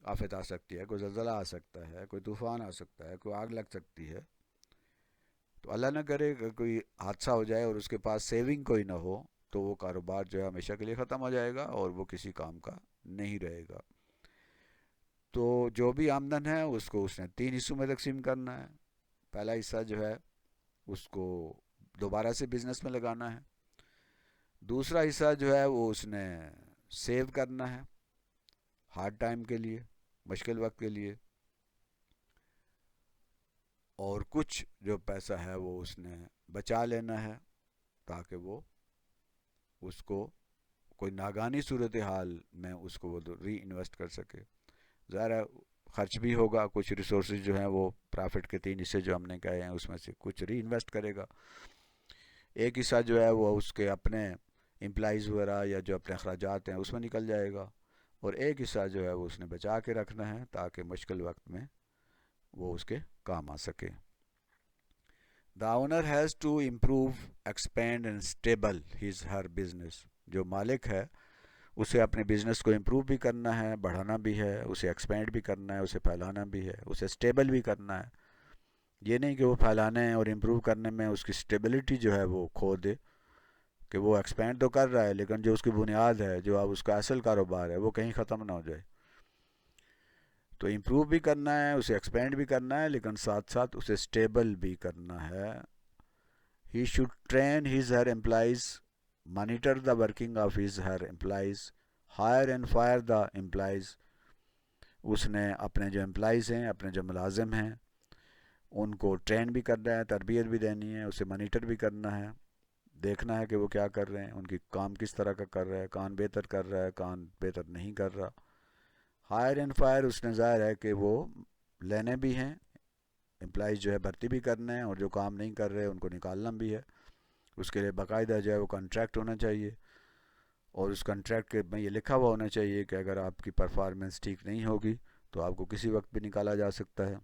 آفت آ سکتی ہے, کوئی زلزلہ آ سکتا ہے, کوئی طوفان آ سکتا ہے, کوئی آگ لگ سکتی ہے. تو اللہ نہ کرے کہ کوئی حادثہ ہو جائے اور اس کے پاس سیونگ کوئی نہ ہو, تو وہ کاروبار جو ہے ہمیشہ کے لیے ختم ہو جائے گا اور وہ کسی کام کا نہیں رہے گا. تو جو بھی آمدن ہے اس کو اس نے 3 حصوں میں تقسیم کرنا ہے. پہلا حصہ جو ہے اس کو دوبارہ سے بزنس میں لگانا ہے. دوسرا حصہ جو ہے وہ اس نے سیو کرنا ہے ہارڈ ٹائم کے لیے, مشکل وقت کے لیے. اور کچھ جو پیسہ ہے وہ اس نے بچا لینا ہے تاکہ وہ اس کو کوئی ناگہانی صورتحال میں اس کو وہ ری انویسٹ کر سکے. ظاہر ہے خرچ بھی ہوگا, کچھ ریسورسز جو ہیں وہ پرافٹ کے 3 حصے جو ہم نے کہے ہیں اس میں سے کچھ ری انویسٹ کرے گا. ایک حصہ جو ہے وہ اس کے اپنے امپلائیز وغیرہ یا جو اپنے اخراجات ہیں اس میں نکل جائے گا, اور ایک حصہ جو ہے وہ اس نے بچا کے رکھنا ہے تاکہ مشکل وقت میں وہ اس کے کام آ سکے. The owner has to improve, expand and stable his her business. جو مالک ہے اسے اپنے بزنس کو امپروو بھی کرنا ہے, بڑھانا بھی ہے, اسے ایکسپینڈ بھی کرنا ہے, اسے پھیلانا بھی ہے, اسے اسٹیبل بھی کرنا ہے. یہ نہیں کہ وہ پھیلانے اور امپروو کرنے میں اس کی اسٹیبلٹی جو ہے وہ کھو دے, کہ وہ ایکسپینڈ تو کر رہا ہے لیکن جو اس کی بنیاد ہے, جو اب اس کا اصل کاروبار ہے, وہ کہیں ختم نہ ہو جائے. تو امپروو بھی کرنا ہے, اسے ایکسپینڈ بھی کرنا ہے, لیکن ساتھ ساتھ اسے اسٹیبل بھی کرنا ہے. He should train his her employees, monitor the working of his her employees, hire and fire the employees. اس نے اپنے جو امپلائیز ہیں, اپنے جو ملازم ہیں, ان کو ٹرین بھی کرنا ہے, تربیت بھی دینی ہے, اسے مانیٹر بھی کرنا ہے, دیکھنا ہے کہ وہ کیا کر رہے ہیں, ان کی کام کس طرح کا کر رہا ہے, کون بہتر کر رہا ہے, کون بہتر نہیں کر رہا. ہائر اینڈ فائر اس نے ظاہر ہے کہ وہ لینے بھی ہیں, امپلائیز جو ہے بھرتی بھی کرنا ہے, اور جو کام نہیں کر رہے ان کو نکالنا بھی ہے. اس کے لیے باقاعدہ جو ہے وہ کنٹریکٹ ہونا چاہیے, اور اس کنٹریکٹ کے میں یہ لکھا ہوا ہونا چاہیے کہ اگر آپ کی پرفارمنس ٹھیک نہیں ہوگی تو آپ کو کسی وقت بھی نکالا جا سکتا ہے.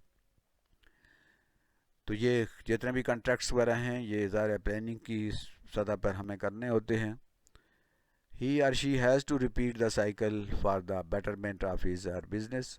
تو یہ جتنے بھی کنٹریکٹس وغیرہ ہیں یہ ظاہر پلاننگ کی سطح پر ہمیں کرنے ہوتے ہیں he or she has to repeat the cycle for the betterment of his or business.